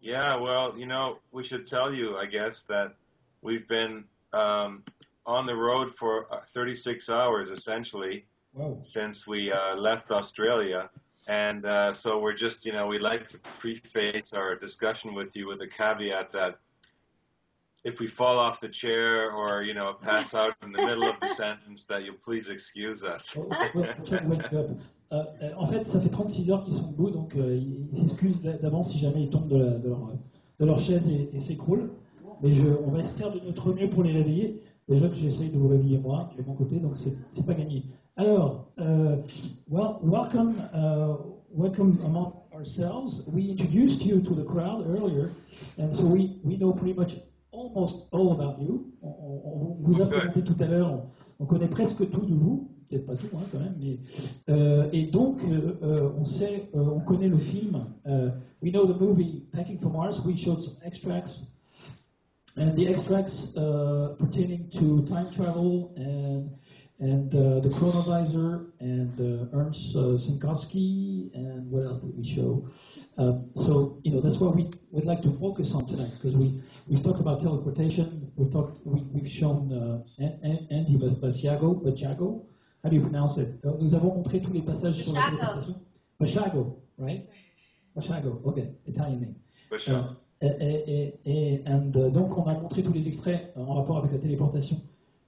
Yeah, well, we should tell you, I guess, that we've been on the road for 36 hours, essentially, Wow. since we left Australia. And so we're just, we'd like to preface our discussion with you with a caveat that if we fall off the chair or, pass out in the middle of the sentence, that you'll please excuse us. En fait, ça fait 36 heures qu'ils sont debout, donc ils s'excusent d'avance si jamais ils tombent de leur chaise et s'écroulent. Mais on va faire de notre mieux pour les réveiller. Déjà que j'essaye de vous réveiller moi, de mon côté, donc c'est pas gagné. Alors, welcome among ourselves. We introduced you to the crowd earlier, and so we know pretty much almost all about you. On vous a présenté tout à l'heure, on connaît presque tout de vous, peut-être pas tout quand même, mais et donc on connaît le film. We know the movie Packing for Mars. We showed some extracts, and the extracts pertaining to time travel and the chronovisor and Ernst Senkowski, and what else did we show? So that's what we would like to focus on tonight, because we've talked about teleportation. We've shown Andy Basiago. How do you pronounce it? Nous avons montré tous les passages sur la téléportation. Basiago, right? Basiago, okay, Italian name. Basiago. Donc on a montré tous les extraits en rapport avec la téléportation,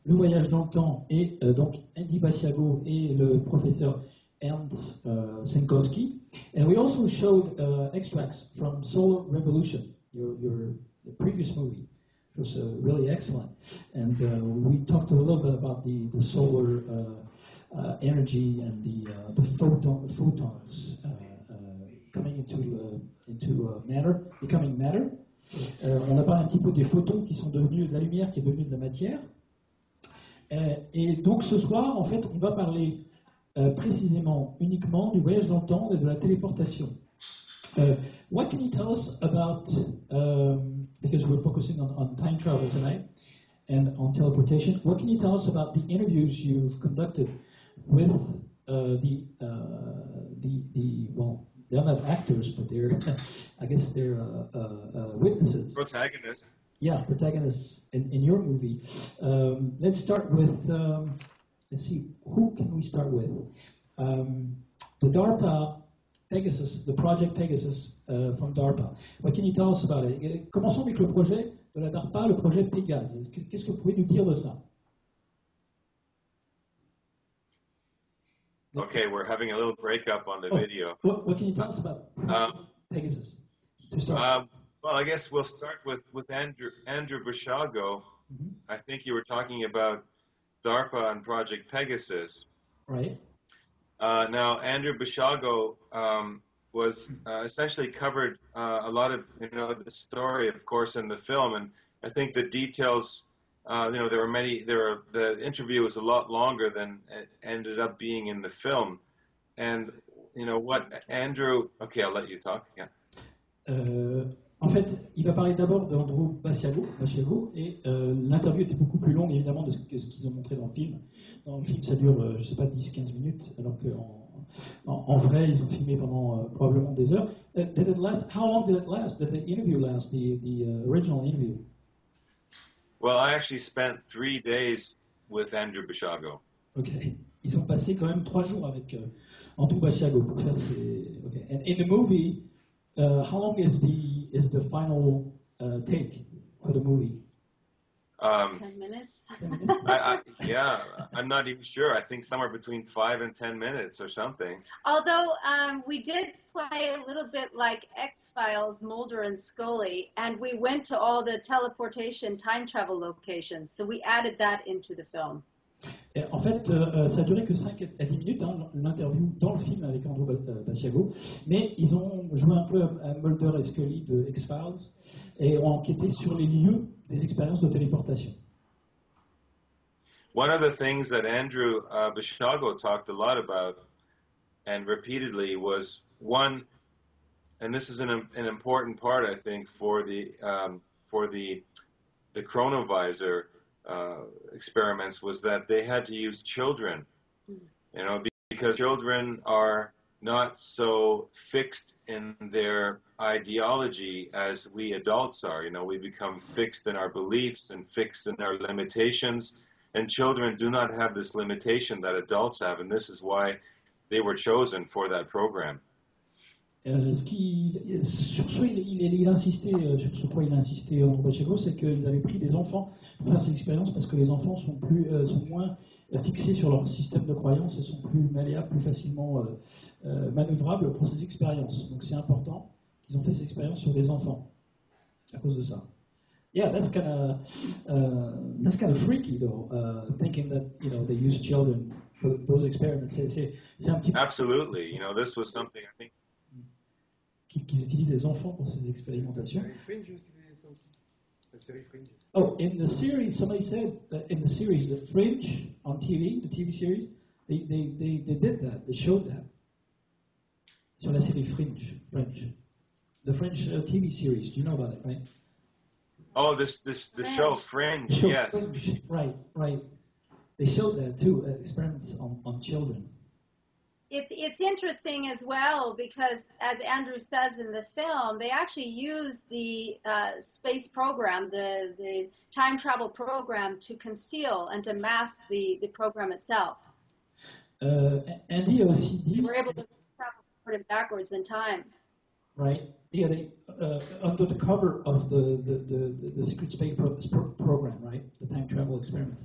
le voyage dans le temps, et donc Andy Basiago et le professeur Ernst Senkowski. And we also showed extracts from Solar Revolution, your previous movie, which was really excellent. And we talked a little bit about the solar energy and the photons coming into matter, becoming matter. On a parlé un petit peu des photons qui sont devenus de la lumière, qui est devenue de la matière. Et donc ce soir, en fait, on va parler précisément uniquement du voyage dans le temps et de la téléportation. What can you tell us about, because we're focusing on time travel tonight and on teleportation, what can you tell us about the interviews you've conducted with well, they're not actors, but I guess they're witnesses. Protagonists. Yeah, protagonists in your movie. Let's start with, let's see, who can we start with? The DARPA Pegasus, the Project Pegasus from DARPA. What can you tell us about it? Commençons avec le projet de la DARPA, le projet Pégase. Qu'est-ce que vous pouvez nous dire de ça? Okay, we're having a little breakup on the video. What can you tell us about Pegasus? To start. Well, I guess we'll start with Andrew Basiago. Mm-hmm. I think you were talking about DARPA and Project Pegasus. Right. Now, Andrew Basiago was essentially covered a lot of the story, of course, in the film, and I think the details. There were many. The interview was a lot longer than it ended up being in the film, and what Andrew. Okay, I'll let you talk. Yeah. En fait, il va parler d'abord d'Andrew Basiago, et l'interview était beaucoup plus longue, évidemment, que ce qu'ils ont montré dans le film. Dans le film, ça dure, je sais pas, 10-15 minutes, alors qu'en vrai, ils ont filmé pendant probablement des heures. Did it last? How long did it last? Did the interview last? The original interview? Well, I actually spent 3 days with Andrew Basiago. Okay. Ils ont passé quand même 3 jours avec Andrew Basiago pour faire ces. Okay. And in the movie, how long is the final take for the movie? 10 minutes. 10 minutes? Yeah, I'm not even sure. I think somewhere between 5 and 10 minutes or something. Although we did play a little bit like X-Files, Mulder and Scully, and we went to all the teleportation time travel locations, so we added that into the film. En fait, ça a duré que 5 à 10 minutes, l'interview dans le film avec Andrew Basiago, mais ils ont joué un peu à Mulder et Scully de X-Files et ont enquêté sur les lieux des expériences de téléportation. One of the things that Andrew Basiago talked a lot about and repeatedly was one, and this is an important part, I think, for the chronovisor experiments, was that they had to use children, because children are not so fixed in their ideology as we adults are. You know, we become fixed in our beliefs and fixed in our limitations, and children do not have this limitation that adults have, and this is why they were chosen for that program. Sur ce, il insistait, sur ce quoi il a insisté en Basiago, c'est qu'ils avaient pris des enfants pour faire ces expériences parce que les enfants sont moins fixés sur leur système de croyance et sont plus malléables, plus facilement manœuvrables pour ces expériences. Donc c'est important qu'ils ont fait ces expériences sur des enfants à cause de ça. Yeah, that's kind of freaky though, thinking that they use children for those experiments. C'est un petit peu... Absolutely, this was something I think. Qu'ils utilisent des enfants pour ces expérimentations. Oh, in the series, somebody said that in the series, The Fringe on TV, the TV series, they did that. They showed that. Sur la série Fringe. The French TV series. Do you know about it, right? Oh, the show Fringe, show yes. Fringe. Right. They showed that too, experiments on children. It's interesting as well because, as Andrew says in the film, they actually used the space program, the time travel program, to conceal and to mask the program itself. Andy a aussi dit... They were able to travel forward and backwards in time. Right. Yeah, under the cover of the secret space program, right? The time travel experiment.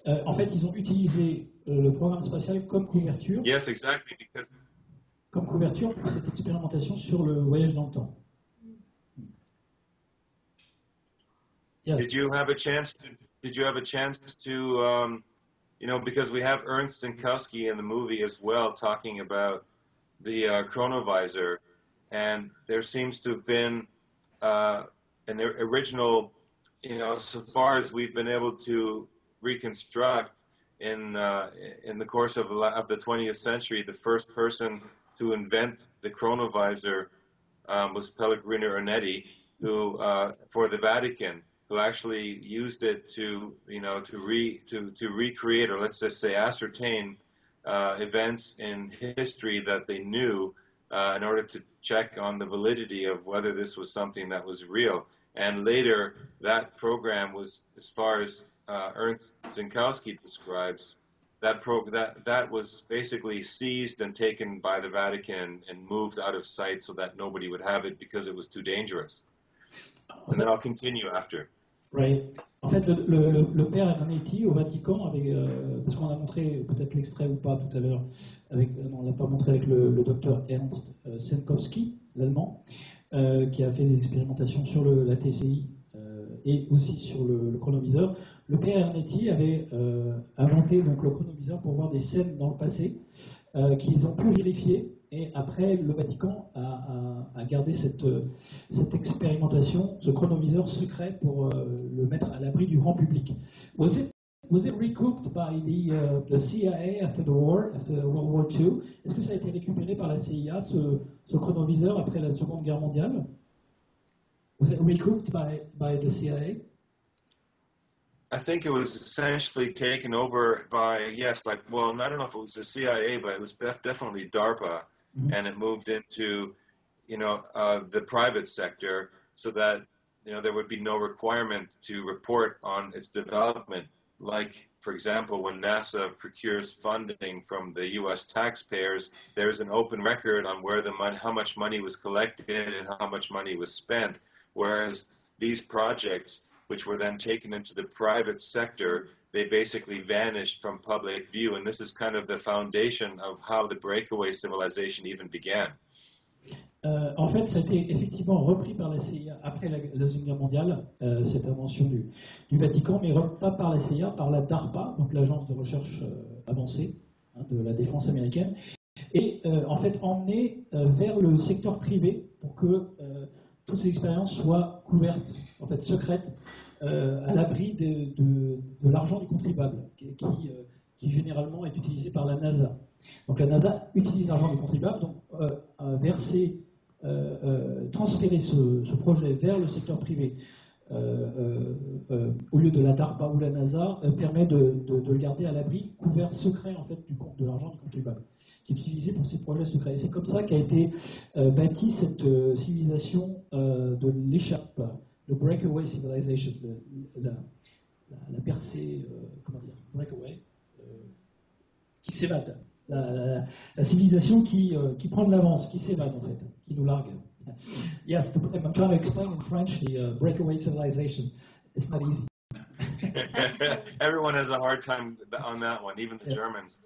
En fait, ils ont utilisé le programme spatial comme couverture. Yes, exactly, because... Comme couverture pour cette expérimentation sur le voyage dans le temps. Yes. Did you have a chance to because we have Ernst Senkowski in the movie as well talking about the chronovisor, and there seems to have been an original, so far as we've been able to reconstruct in the course of the 20th century, the first person to invent the chronovisor was Pellegrino Ernetti, who for the Vatican, who actually used it to recreate, or let's just say ascertain events in history that they knew in order to check on the validity of whether this was something that was real. And later, that program was, as far as Ernst Senkowski describes, that was basically seized and taken by the Vatican and moved out of sight so that nobody would have it because it was too dangerous. And then I'll continue after. Right. En fait, le père Ernetti au Vatican, parce qu'on a montré peut-être l'extrait ou pas tout à l'heure, on l'a pas montré avec le docteur Ernst Senkowski, l'allemand, qui a fait des expérimentations sur la TCI et aussi sur le chronoviseur. Le père Ernetti avait inventé donc, le chronoviseur pour voir des scènes dans le passé qu'ils ont pu vérifier. Et après, le Vatican a gardé cette expérimentation, ce chronoviseur secret pour le mettre à l'abri du grand public. Was it recouped by the CIA after the war, after World War II? Est-ce que ça a été récupéré par la CIA, ce chronoviseur après la Seconde Guerre mondiale? Was it recouped by the CIA? I think it was essentially taken over by, I don't know if it was the CIA, but it was definitely DARPA, mm-hmm. and it moved into, the private sector so that, there would be no requirement to report on its development. Like, for example, when NASA procures funding from the U.S. taxpayers, there's an open record on where how much money was collected and how much money was spent, whereas these projects, which were then taken into the private sector, they basically vanished from public view. And this is kind of the foundation of how the breakaway civilization even began. En fait, ça a été effectivement repris par la CIA après la Deuxième Guerre mondiale, cette invention du Vatican, mais pas par la CIA, par la DARPA, donc l'agence de recherche avancée de la défense américaine, et en fait emmené vers le secteur privé pour que toutes ces expériences soient couvertes, en fait secrètes, à l'abri de l'argent du contribuable, qui généralement est utilisé par la NASA. Donc la NASA utilise l'argent du contribuable, donc transférer ce projet vers le secteur privé au lieu de la DARPA ou la NASA, permet de le garder à l'abri, couvert secret en fait de l'argent du contribuable, qui est utilisé pour ces projets secrets. Et c'est comme ça qu'a été bâtie cette civilisation de l'échappe, le breakaway civilization, la percée, comment dire, breakaway, qui s'évade, la civilisation qui prend de l'avance, qui s'évade en fait, qui nous largue. Yes, I'm trying to explain in French the breakaway civilization. It's not easy. Everyone has a hard time on that one, even the Germans.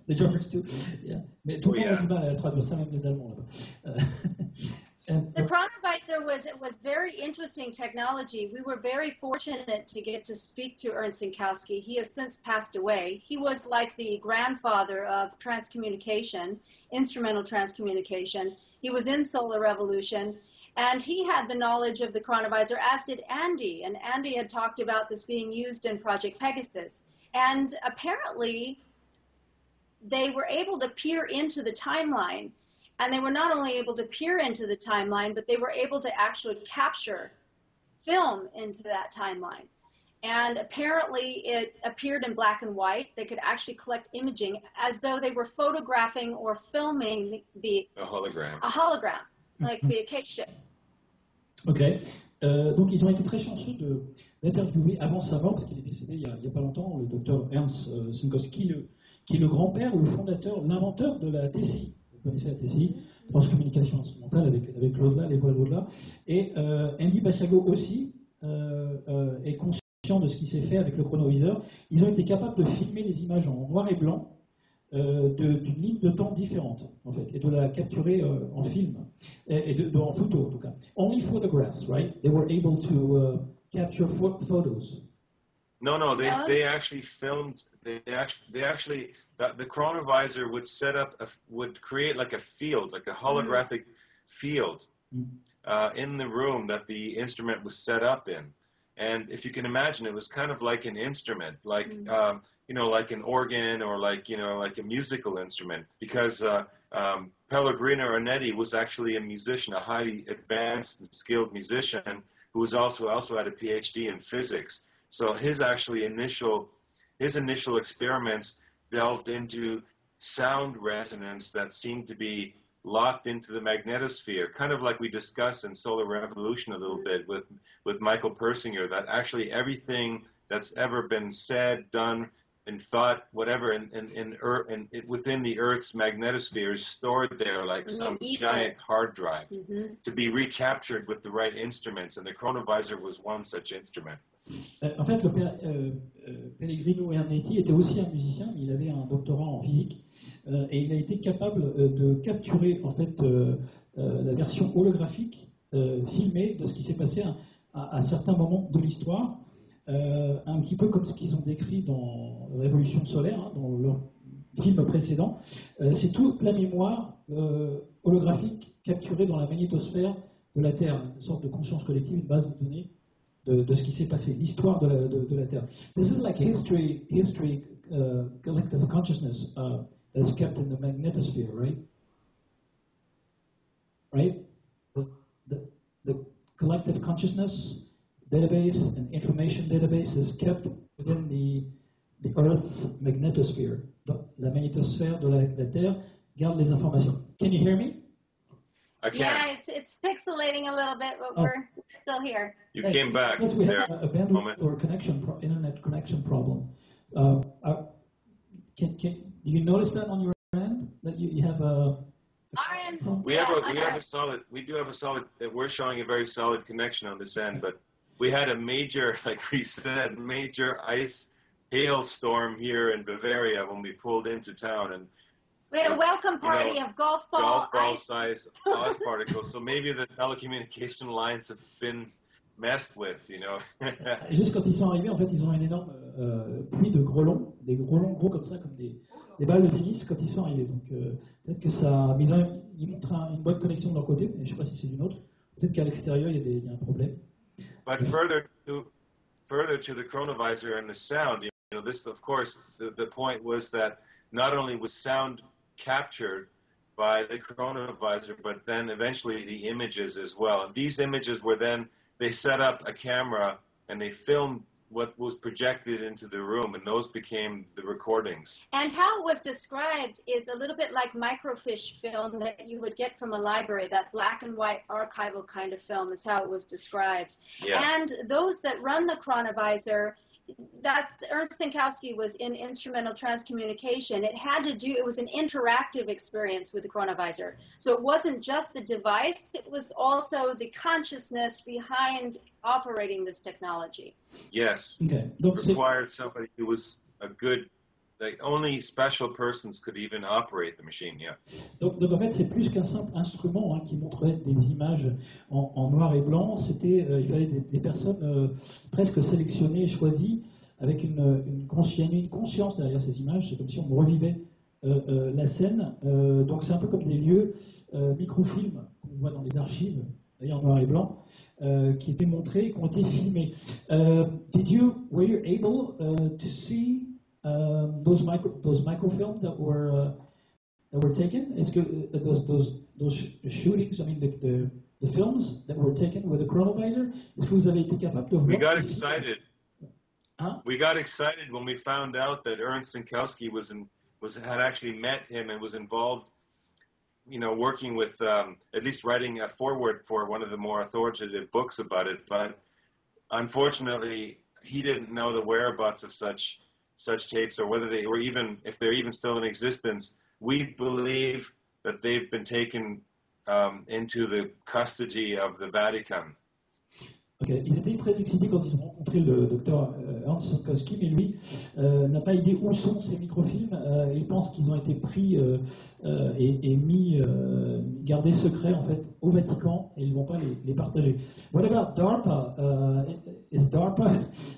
The Germans too. Yeah. Mais tout le monde a du mal à traduire ça, même les Allemands là-bas. The chronovisor was very interesting technology. We were very fortunate to get to speak to Ernst Senkowski. He has since passed away. He was like the grandfather of transcommunication, instrumental transcommunication. He was in Solar Revolution, and he had the knowledge of the chronovisor, as did Andy. And Andy had talked about this being used in Project Pegasus. And apparently, they were able to peer into the timeline. And they were not only able to peer into the timeline, but they were able to actually capture film into that timeline. And apparently it appeared in black and white. They could actually collect imaging as though they were photographing or filming a hologram, like the case ship. Ok. Donc ils ont été très chanceux d'interviewer avant sa mort, parce qu'il est décédé il y a pas longtemps, le docteur Ernst Senkowski, qui est le grand-père, le fondateur, l'inventeur de la TCI. Vous connaissez la TCI, transcommunication instrumentale avec l'au-delà, les voiles au-delà. Et Andy Basiago aussi est conscient de ce qui s'est fait avec le chronoviseur. Ils ont été capables de filmer les images en noir et blanc d'une ligne de temps différente, en fait, et de la capturer en film, et en photo en tout cas. Only photographs, right? They were able to capture photos. No, they actually filmed. They actually the chronovisor would create like a field, like a holographic field in the room that the instrument was set up in. And if you can imagine, it was kind of like an instrument, like like an organ or like a musical instrument, because Pellegrino Ernetti was actually a musician, a highly advanced and skilled musician who was also had a PhD in physics. So his initial experiments delved into sound resonance that seemed to be locked into the magnetosphere, kind of like we discussed in Solar Revolution a little bit with Michael Persinger, that actually everything that's ever been said, done, and thought, whatever, within the Earth's magnetosphere is stored there like some giant hard drive to be recaptured with the right instruments, and the chronovisor was one such instrument. En fait, le père Pellegrino Ernetti était aussi un musicien, mais il avait un doctorat en physique et il a été capable de capturer en fait la version holographique filmée de ce qui s'est passé à certains moments de l'histoire, un petit peu comme ce qu'ils ont décrit dans Révolution solaire, hein, dans leur film précédent. C'est toute la mémoire holographique capturée dans la magnétosphère de la Terre, une sorte de conscience collective, une base de données de ce qui s'est passé, l'histoire de la Terre. This is like history, collective consciousness that's kept in the magnetosphere, right? Right? The collective consciousness database and information database is kept within the Earth's magnetosphere. La magnétosphère de la Terre garde les informations. Can you hear me? I can't. Yeah, it's pixelating a little bit, but we're still here. You came back. Yes, we there. have a bandwidth or internet connection problem. Do you notice that on your end that you have a? We do have a solid. We're showing a very solid connection on this end, but we had a major, like we said, major hailstorm here in Bavaria when we pulled into town, and we had a welcome party of golf ball size Oz particles. So maybe the telecommunication lines have been messed with, Et juste quand ils sont arrivés, en fait, ils ont une énorme pluie de grelons, des grelons gros comme ça, comme des balles de tennis quand ils sont arrivés. Donc peut-être que ça, mais ils montrent une bonne connexion de leur côté, mais je ne sais pas si c'est d'une autre. Peut-être qu'à l'extérieur il y a un problème. But further to the chronovisor and the sound, this of course the point was that not only was sound captured by the chronovisor, but then eventually the images as well. And these images were then they set up a camera and they filmed what was projected into the room, and those became the recordings. And how it was described is a little bit like microfiche film that you would get from a library, that black and white archival kind of film is how it was described. Yeah. And those that run the chronovisor, that Ernst Senkowski was in instrumental transcommunication. It was an interactive experience with the chronovisor. So it wasn't just the device, it was also the consciousness behind operating this technology. Yes. Okay. It required somebody who was a good, like only special persons could even operate the machine, yeah. Donc en fait, c'est plus qu'un simple instrument qui montrait des images en noir et blanc. C'était, il fallait des personnes presque sélectionnées, choisies, avec une conscience derrière ces images. C'est comme si on revivait la scène. Donc c'est un peu comme des lieux microfilms qu'on voit dans les archives, d'ailleurs en noir et blanc, qui étaient montrés, qui ont été filmés. Were you able to see those microfilms that were taken? Est-ce que those shootings, I mean the films that were taken with the chronovisor, est-ce que vous avez été capable de voir? We got excited. Huh? We got excited when we found out that Ernst Senkowski had actually met him and was involved, you know, working with at least writing a foreword for one of the more authoritative books about it. But unfortunately, he didn't know the whereabouts of such tapes, or whether they were even, if they're even still in existence. We believe that they've been taken into the custody of the Vatican. Okay. Ils étaient très excités quand ils ont rencontré le docteur Ernst Senkowski, mais lui n'a pas idée où sont ces microfilms. Il pense qu'ils ont été pris et mis, gardés secrets en fait au Vatican, et ils ne vont pas les partager. What about DARPA?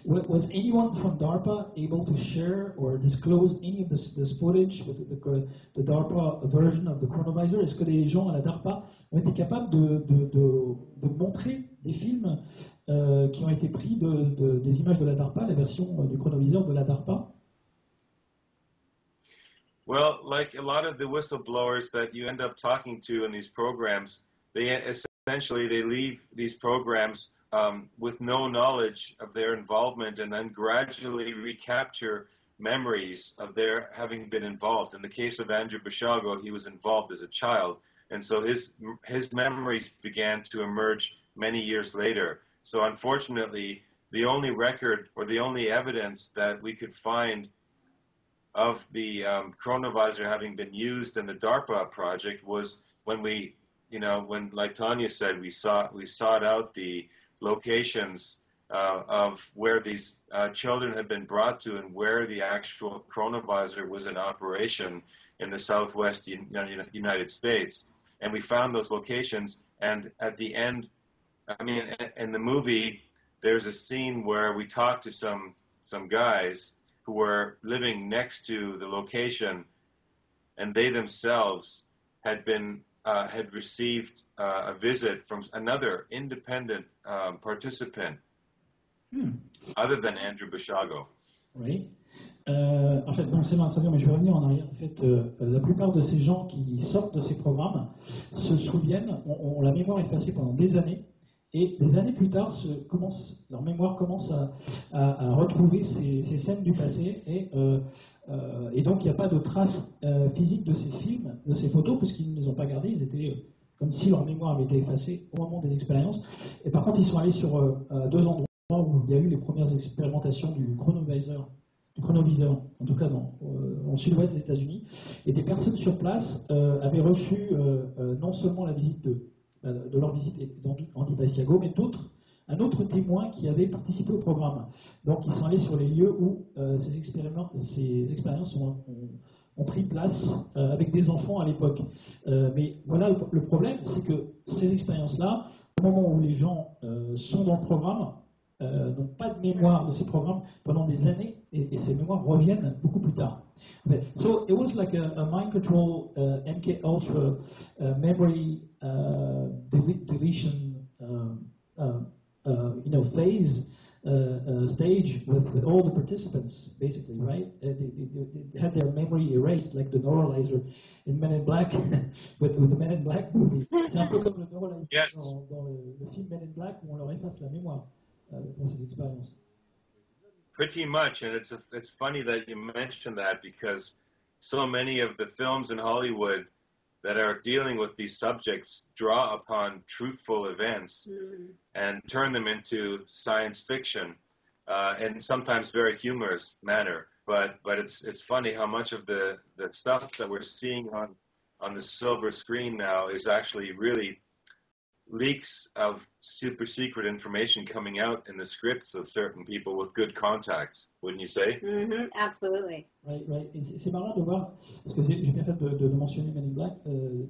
Was anyone from DARPA able to share or disclose any of this footage with the DARPA version of the chronovisor? Est-ce que les gens à la DARPA ont été capables de montrer des films qui ont été pris des images de la DARPA, la version du chronoviseur de la DARPA? Well, like a lot of the whistleblowers that you end up talking to in these programs, they leave these programs with no knowledge of their involvement, and then gradually recapture memories of their having been involved. In the case of Andrew Basiago, he was involved as a child, and so his memories began to emerge many years later. So unfortunately, the only record or the only evidence that we could find of the chronovisor having been used in the DARPA project was when when, like Tonia said, we sought out the locations of where these children had been brought to and where the actual chronovisor was in operation in the Southwest United States. And we found those locations, and at the end, I mean, in the movie, there's a scene where we talked to some guys who were living next to the location, and they themselves had received a visit from another independent participant other than Andrew Basiago. Oui. En fait, donc c'est très bien, mais je vais revenir en arrière. En fait, la plupart de ces gens qui sortent de ces programmes se souviennent, ont la mémoire effacée pendant des années, et des années plus tard, leur mémoire commence à retrouver ces scènes du passé, et donc il n'y a pas de traces physiques de ces films, de ces photos, puisqu'ils ne les ont pas gardées. Ils étaient comme si leur mémoire avait été effacée au moment des expériences. Et par contre, ils sont allés sur deux endroits où il y a eu les premières expérimentations du chronoviseur, en tout cas au sud-ouest des États-Unis, et des personnes sur place avaient reçu non seulement la visite de leur visite d'Andy Basiago, mais un autre témoin qui avait participé au programme. Donc ils sont allés sur les lieux où ces expériences ont pris place avec des enfants à l'époque. Mais voilà, le problème, c'est que ces expériences-là, au moment où les gens sont dans le programme, n'ont pas de mémoire de ces programmes pendant des années, et ces mémoires reviennent beaucoup plus tard. Okay. So it was like a mind control MK Ultra memory deletion phase stage with all the participants, basically, right? They had their memory erased, like the neuralizer in Men in Black, with the Men in Black movie. C'est un peu comme le neuralizer dans le film Men in Black, où on leur efface la mémoire pour ces expériences. Pretty much, and it's funny that you mentioned that because so many of the films in Hollywood that are dealing with these subjects draw upon truthful events and turn them into science fiction in sometimes very humorous manner. But it's funny how much of the stuff that we're seeing on the silver screen now is actually really leaks of super secret information coming out in the scripts of certain people with good contacts, wouldn't you say? Absolutely. Right. Et c'est marrant de voir, parce que j'ai bien fait de mentionner Men in Black,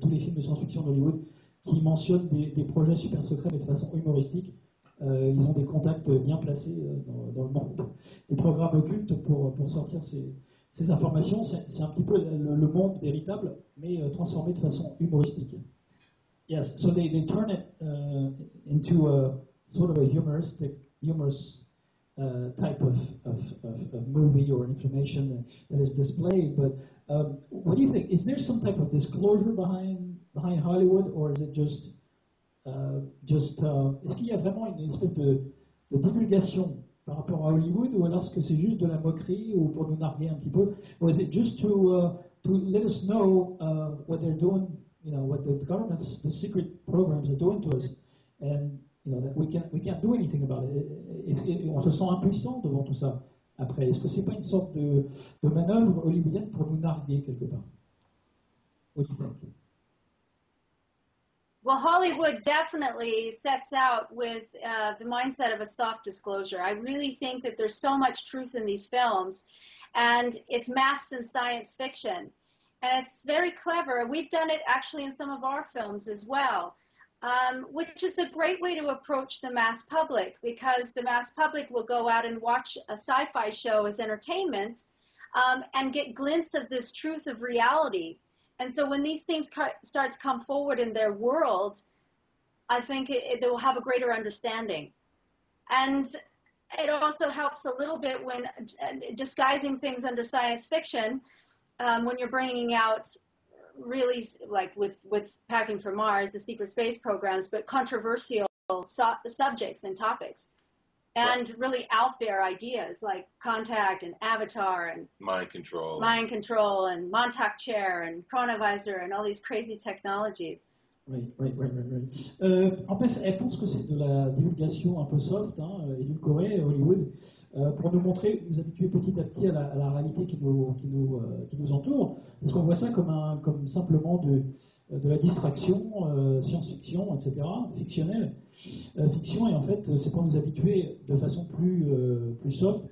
tous les films de science-fiction d'Hollywood qui mentionnent des projets super secrets mais de façon humoristique. Ils ont des contacts bien placés dans le monde des programmes occultes pour sortir ces informations. C'est un petit peu le monde véritable, mais transformé de façon humoristique. Yes, so they turn it into a sort of a humorous type of movie or information that is displayed. But what do you think? Is there some type of disclosure behind Hollywood, or is it just est-ce qu'il y a vraiment une espèce de divulgation par rapport à Hollywood, ou alors est-ce que c'est juste de la moquerie ou pour nous narguer un petit peu, or is it just to let us know what they're doing? You know, what the governments, the secret programs are doing to us, and you know that we can't do anything about it. On se sent impuissant devant tout ça. Après, est-ce que c'est pas une sorte de manœuvre hollywoodienne pour nous narguer quelque part? What do you think? Well, Hollywood definitely sets out with the mindset of a soft disclosure. I really think that there's so much truth in these films, and it's masked in science fiction. And it's very clever. We've done it actually in some of our films as well, which is a great way to approach the mass public, because the mass public will go out and watch a sci-fi show as entertainment and get glimpses of this truth of reality. And so when these things start to come forward in their world, I think they will have a greater understanding. And it also helps a little bit when disguising things under science fiction. When you're bringing out really, like with Packing for Mars, the secret space programs, but controversial subjects and topics, and really out there ideas like contact and avatar and mind control and Montauk chair and chronovisor and all these crazy technologies. Right. En fait, elle pense que c'est de la divulgation un peu soft, édulcorée, Hollywood, pour nous montrer, nous habituer petit à petit à la réalité qui nous entoure, parce qu'on voit ça comme simplement de la distraction, science-fiction, etc., fictionnelle. Fiction, et en fait, c'est pour nous habituer de façon plus soft,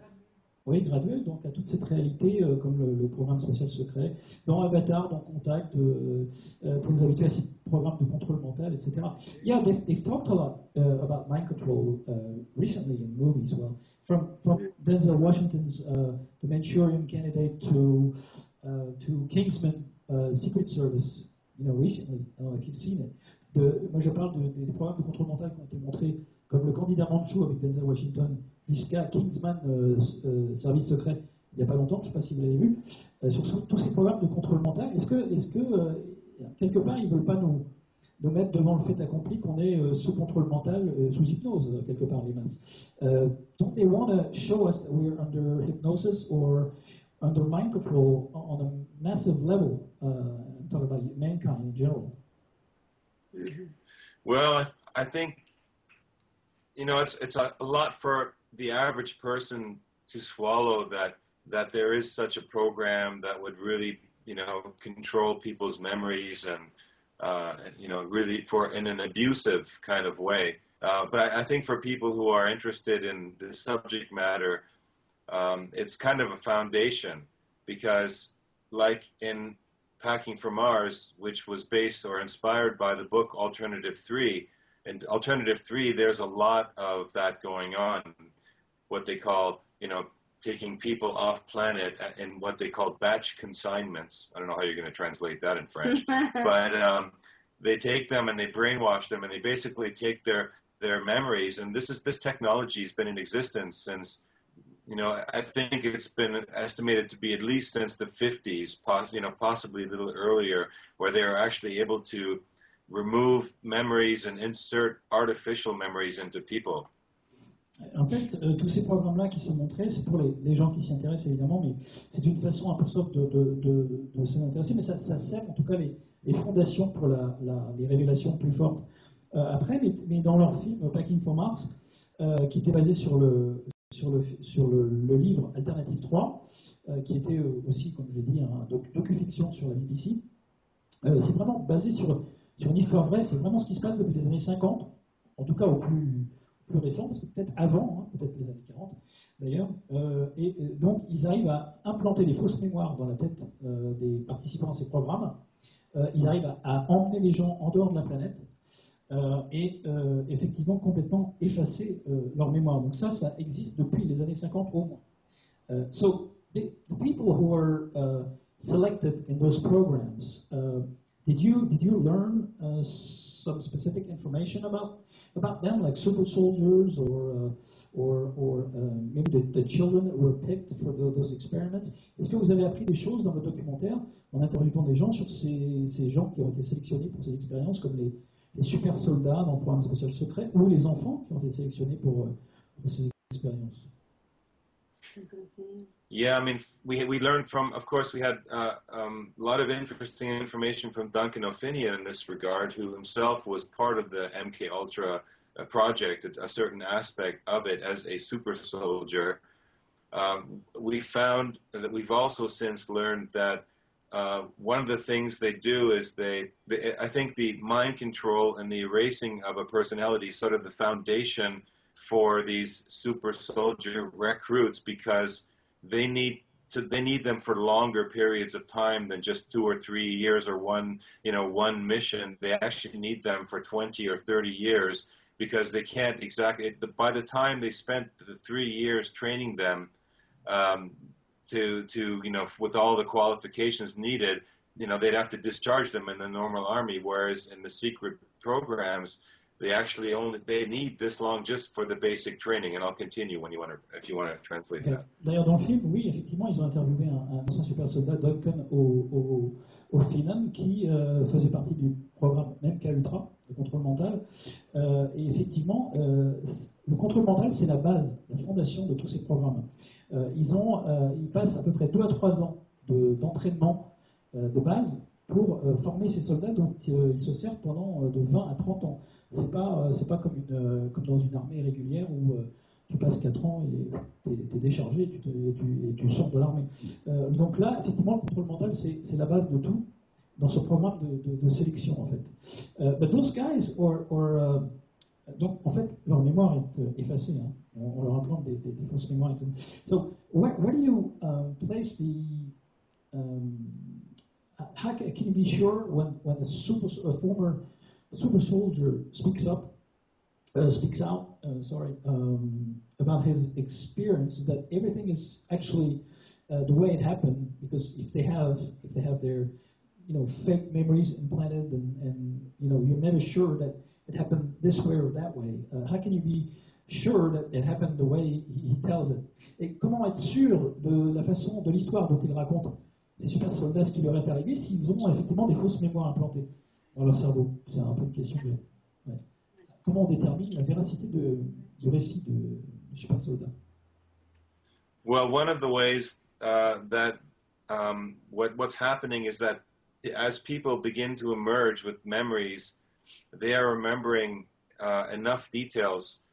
oui, graduelle, donc à toute cette réalité, comme le programme spatial secret, dans Avatar, dans Contact, pour nous habituer à ces programmes de contrôle mental, etc. Yeah, they've talked a lot about mind control recently in movies. Well, from Denzel Washington's the Manchurian Candidate to Kingsman Secret Service, you know, recently. I don't know if you've seen it. Moi, je parle des programmes de contrôle mental qui ont été montrés, comme le candidat Manchou avec Denzel Washington, jusqu'à Kingsman Service secret il n'y a pas longtemps, je ne sais pas si vous l'avez vu, sur tous ces programmes de contrôle mental. Est-ce que quelque part, ils ne veulent pas nous mettre devant le fait accompli qu'on est sous contrôle mental, sous hypnose, quelque part, les masses? Don't they want to show us that we're under hypnosis or under mind control on a massive level? I'm talking about mankind in general. Well, I think, you know, it's a lot for the average person to swallow that there is such a program that would really, you know, control people's memories and, you know, really in an abusive kind of way. But I think for people who are interested in the subject matter, it's kind of a foundation, because like in Packing for Mars, which was based or inspired by the book Alternative 3, in Alternative 3, there's a lot of that going on, what they call, you know, taking people off planet in what they call batch consignments. I don't know how you're going to translate that in French, but they take them and they brainwash them, and they basically take their their memories. And this technology has been in existence since, I think it's been estimated to be at least since the 50s, possibly a little earlier, where they are actually able to remove memories and insert artificial memories into people. En fait, tous ces programmes-là qui sont montrés, c'est pour les gens qui s'y intéressent évidemment, mais c'est une façon un peu soft de s'y intéresser, mais ça sert en tout cas les fondations pour les révélations plus fortes. Après, mais dans leur film Packing for Mars, qui était basé sur le livre Alternative 3, qui était aussi, comme j'ai dit, un docu-fiction sur la BBC, c'est vraiment basé sur une histoire vraie, c'est vraiment ce qui se passe depuis les années 50, en tout cas au plus récent, parce que peut-être avant, peut-être les années 40 d'ailleurs, et donc ils arrivent à implanter des fausses mémoires dans la tête des participants à ces programmes, ils arrivent à emmener les gens en dehors de la planète et effectivement complètement effacer leur mémoire. Donc ça existe depuis les années 50 au moins. So the people who were selected in those programs, did you learn some specific information about them, like super soldiers or maybe the children that were picked for those experiments? Est-ce que vous avez appris des choses dans votre documentaire en interviewant des gens sur ces gens qui ont été sélectionnés pour ces expériences, comme les super soldats dans le programme spécial secret, ou les enfants qui ont été sélectionnés pour ces expériences? Yeah, I mean, we learned from, of course, we had a lot of interesting information from Duncan in this regard, who himself was part of the MK Ultra project, a certain aspect of it as a super soldier. We found that we've also since learned that one of the things they do is I think the mind control and the erasing of a personality is sort of the foundation for these super soldier recruits, because they need them for longer periods of time than just 2 or 3 years or one mission. They actually need them for 20 or 30 years, because they can't exactly, by the time they spent the 3 years training them to with all the qualifications needed, they'd have to discharge them in the normal army, whereas in the secret programs, they need this long just for the basic training. And I'll continue if you want to translate that. D'ailleurs, dans le film, oui, effectivement, ils ont interviewé un ancien super soldat, Duncan au Finland, qui faisait partie du programme MK Ultra, le contrôle mental. Et effectivement, le contrôle mental, c'est la base, la fondation de tous ces programmes. Ils passent à peu près 2 à 3 ans d'entraînement de base pour former ces soldats dont ils se servent pendant de 20 à 30 ans. C'est pas comme dans une armée régulière où tu passes 4 ans et t'es déchargé et tu sors de l'armée. Donc là, effectivement, le contrôle mental, c'est la base de tout dans ce programme de sélection, en fait. But those guys donc, en fait, leur mémoire est effacée. Hein. On leur implante des fausses mémoires. Etc. So, where do you place how can you be sure when a former super soldier speaks out about his experience, that everything is actually the way it happened? Because if they have their fake memories implanted and you're never sure that it happened this way or that way, how can you be sure that it happened the way he tells it? Et comment être sûr de la façon, de l'histoire dont il raconte ces super soldats, ce qui leur est arrivé, s'ils ont effectivement des fausses mémoires implantées dans leur cerveau? C'est un peu une question de... Ouais. Comment on détermine la véracité du récit de super soldat? Well, one of the ways that what's happening is that as people begin to emerge with memories, they are remembering enough details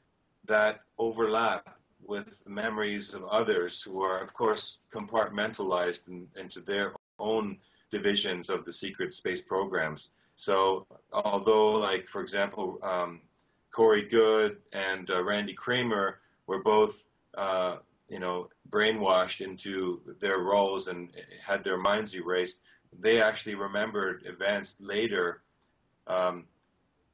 that overlap with the memories of others who are, of course, compartmentalized into their own divisions of the secret space programs. So although, like, for example, Corey Goode and Randy Kramer were both, brainwashed into their roles and had their minds erased, they actually remembered events later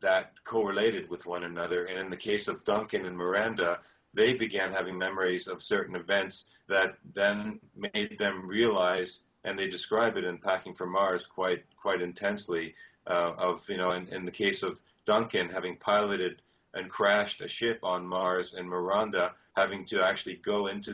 that correlated with one another. And in the case of Duncan and Miranda, they began having memories of certain events that then made them realize, and they describe it in Packing for Mars quite intensely, in the case of Duncan, having piloted and crashed a ship on Mars, and Miranda having to actually go into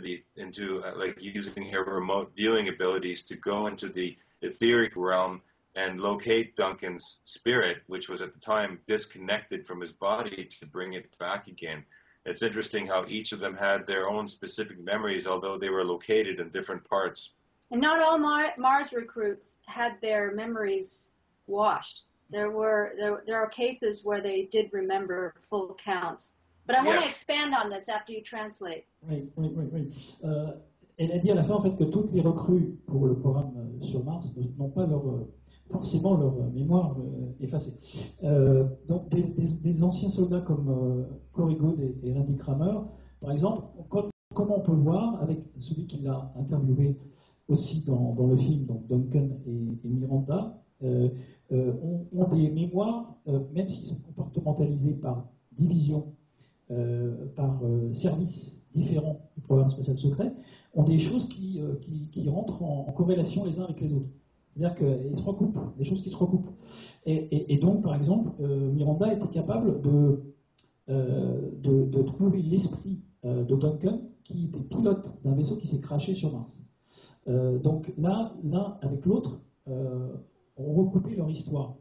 like using her remote viewing abilities to go into the etheric realm and locate Duncan's spirit, which was at the time disconnected from his body, to bring it back again. It's interesting how each of them had their own specific memories, although they were located in different parts. And not all Mars recruits had their memories washed. There are cases where they did remember full counts. But I want to expand on this after you translate. Oui. Elle a dit à la fin en fait que toutes les recrues pour le programme sur Mars n'ont pas forcément leur mémoire effacée. Donc des anciens soldats comme Corey Good et Randy Kramer, par exemple, comme on peut voir avec celui qui l'a interviewé aussi dans le film, donc Duncan et Miranda, ont des mémoires, même s'ils sont comportementalisés par division, par services différents du programme spatial secret, ont des choses qui rentrent en corrélation les uns avec les autres. C'est-à-dire qu'ils se recoupent, des choses qui se recoupent. Et donc, par exemple, Miranda était capable de trouver l'esprit de Duncan, qui était pilote d'un vaisseau qui s'est crashé sur Mars. Donc là, l'un avec l'autre ont recoupé leur histoire,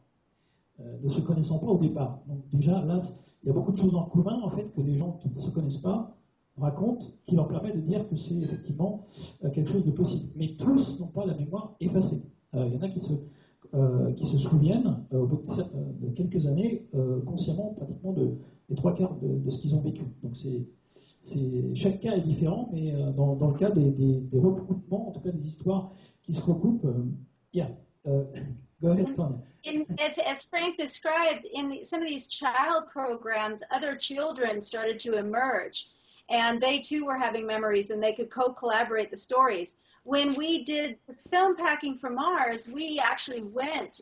ne se connaissant pas au départ. Donc déjà, là, il y a beaucoup de choses en commun, en fait, que les gens qui ne se connaissent pas racontent, qui leur permet de dire que c'est effectivement quelque chose de possible. Mais tous n'ont pas la mémoire effacée. Il y en a qui se souviennent, au bout de quelques années, consciemment, pratiquement des trois quarts de ce qu'ils ont vécu. Donc chaque cas est différent, mais dans le cas des recoupements, en tout cas des histoires qui se recoupent, go ahead, Tonia. As Frank described, in some of these child programs, other children started to emerge, and they too were having memories, and they could co-collaborate the stories. When we did film packing for Mars, we actually went,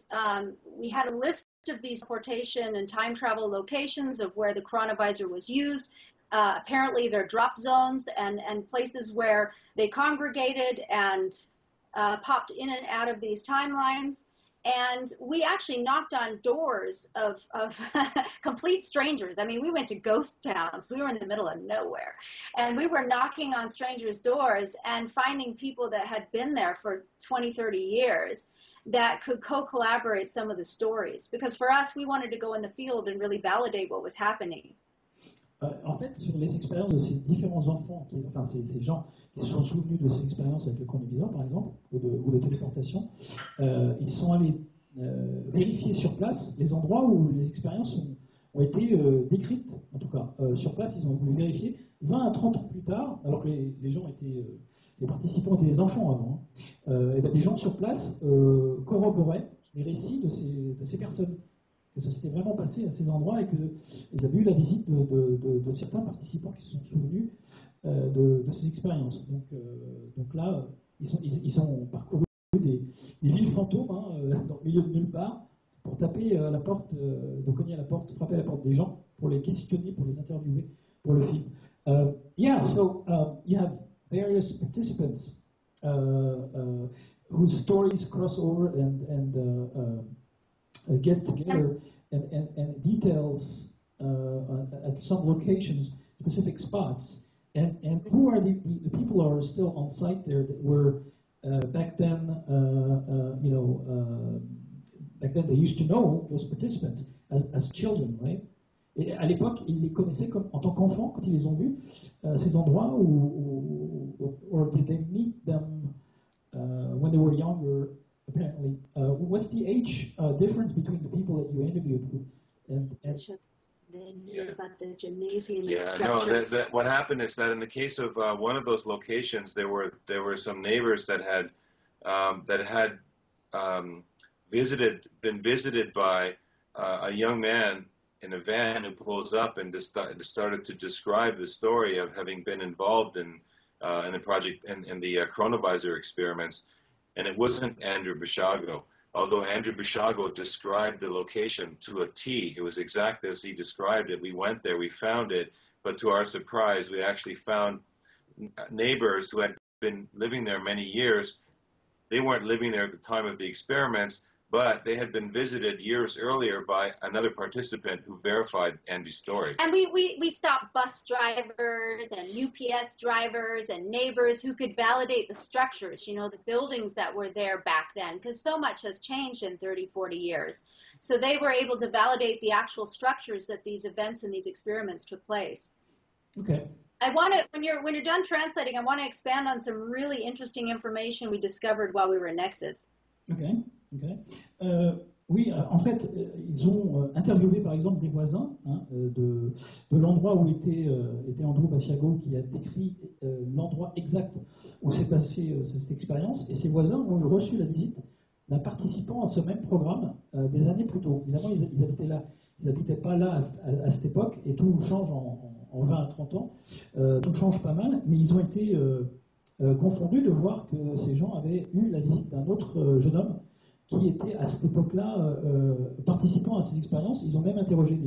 we had a list of these teleportation and time travel locations of where the chronovisor was used. Apparently they're drop zones and places where they congregated and popped in and out of these timelines. And we actually knocked on doors of complete strangers. I mean, we went to ghost towns. We were in the middle of nowhere. And we were knocking on strangers' doors and finding people that had been there for 20, 30 years that could co-collaborate some of the stories. Because for us, we wanted to go in the field and really validate what was happening. En fait, sur les expériences de ces différents enfants, ces gens qui se sont souvenus de ces expériences avec le chronoviseur, par exemple, ou de téléportation, ils sont allés vérifier sur place les endroits où les expériences ont été décrites, en tout cas. Sur place, ils ont voulu vérifier. 20 à 30 ans plus tard, alors que les gens étaient, les participants étaient des enfants avant, et ben des gens sur place corroboraient les récits de ces personnes. Que ça s'était vraiment passé à ces endroits et qu'ils avaient eu la visite de certains participants qui se sont souvenus de ces expériences. Donc là, ils ont parcouru des villes fantômes dans le milieu de nulle part pour taper à la porte, de cogner à la porte, frapper à la porte des gens pour les questionner, pour les interviewer pour le film. So you have various participants whose stories cross over and get together and details at some locations, specific spots, and who are the people who are still on site there that were back then, back then they used to know those participants as children, right? Et à l'époque, ils les connaissaient en tant qu'enfants quand ils les ont vus, ces endroits or did they meet them when they were younger? Apparently, what's the age difference between the people that you interviewed? They knew about the gymnasium. What happened is that in the case of one of those locations, there were some neighbors that had been visited by a young man in a van who pulls up and started to describe the story of having been involved in the project in the chronovisor experiments. And it wasn't Andrew Basiago, although Andrew Basiago described the location to a T. It was exactly as he described it. We went there, we found it, but to our surprise, we actually found neighbors who had been living there many years. They weren't living there at the time of the experiments, but they had been visited years earlier by another participant who verified Andy's story. And we stopped bus drivers and UPS drivers and neighbors who could validate the structures, you know, the buildings that were there back then, because so much has changed in 30, 40 years. So they were able to validate the actual structures that these events and these experiments took place. Okay. I want to, when you're done translating, I want to expand on some really interesting information we discovered while we were in Nexus. Okay. Okay. Oui, en fait, ils ont interviewé par exemple des voisins de l'endroit où était Andrew Basiago, qui a décrit l'endroit exact où s'est passée cette expérience, et ces voisins ont reçu la visite d'un participant à ce même programme des années plus tôt. Évidemment, ils habitaient là, ils n'habitaient pas là à cette époque, et tout change en 20 à 30 ans, tout change pas mal, mais ils ont été confondus de voir que ces gens avaient eu la visite d'un autre jeune homme qui était à cette époque-là participant à ces expériences. Ils ont même interrogé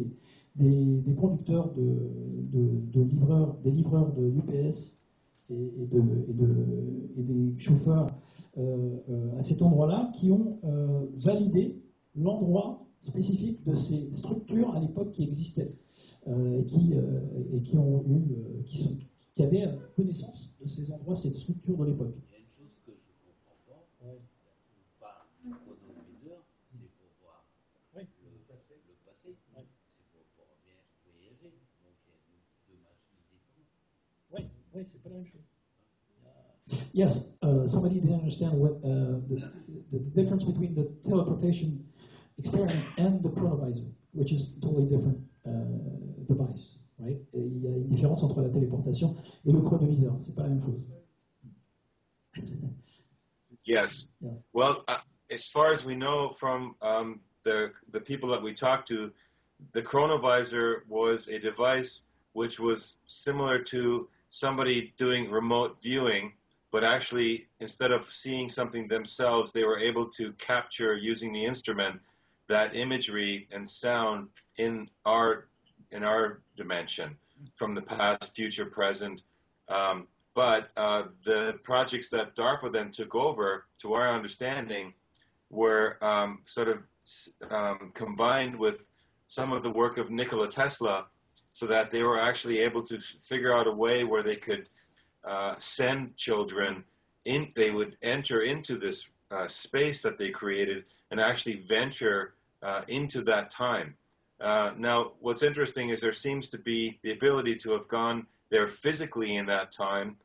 des conducteurs des livreurs de UPS et des chauffeurs à cet endroit-là, qui ont validé l'endroit spécifique de ces structures à l'époque qui existaient et qui avaient connaissance de ces endroits, ces structures de l'époque. Il y a une chose que je ne comprends pas. Ouais. Par le chronoviseur, c'est pour voir le passé. Ouais. C'est pour voyager. Donc il y a deux machines différentes. Oui, c'est pas la même chose. Yes, somebody didn't understand what the difference between the teleportation experiment and the chronovisor, which is a totally different device, right? Il y a une différence entre la téléportation et le chronoviseur. C'est pas la même chose. Yes. Well, as far as we know from the people that we talked to, the chronovisor was a device which was similar to somebody doing remote viewing, but actually, instead of seeing something themselves, they were able to capture, using the instrument, that imagery and sound in our dimension, from the past, future, present. But the projects that DARPA then took over, to our understanding, were sort of combined with some of the work of Nikola Tesla, so that they were actually able to figure out a way where they could send children in. They would enter into this space that they created and actually venture into that time. Now, what's interesting is there seems to be the ability to have gone there physically in that time,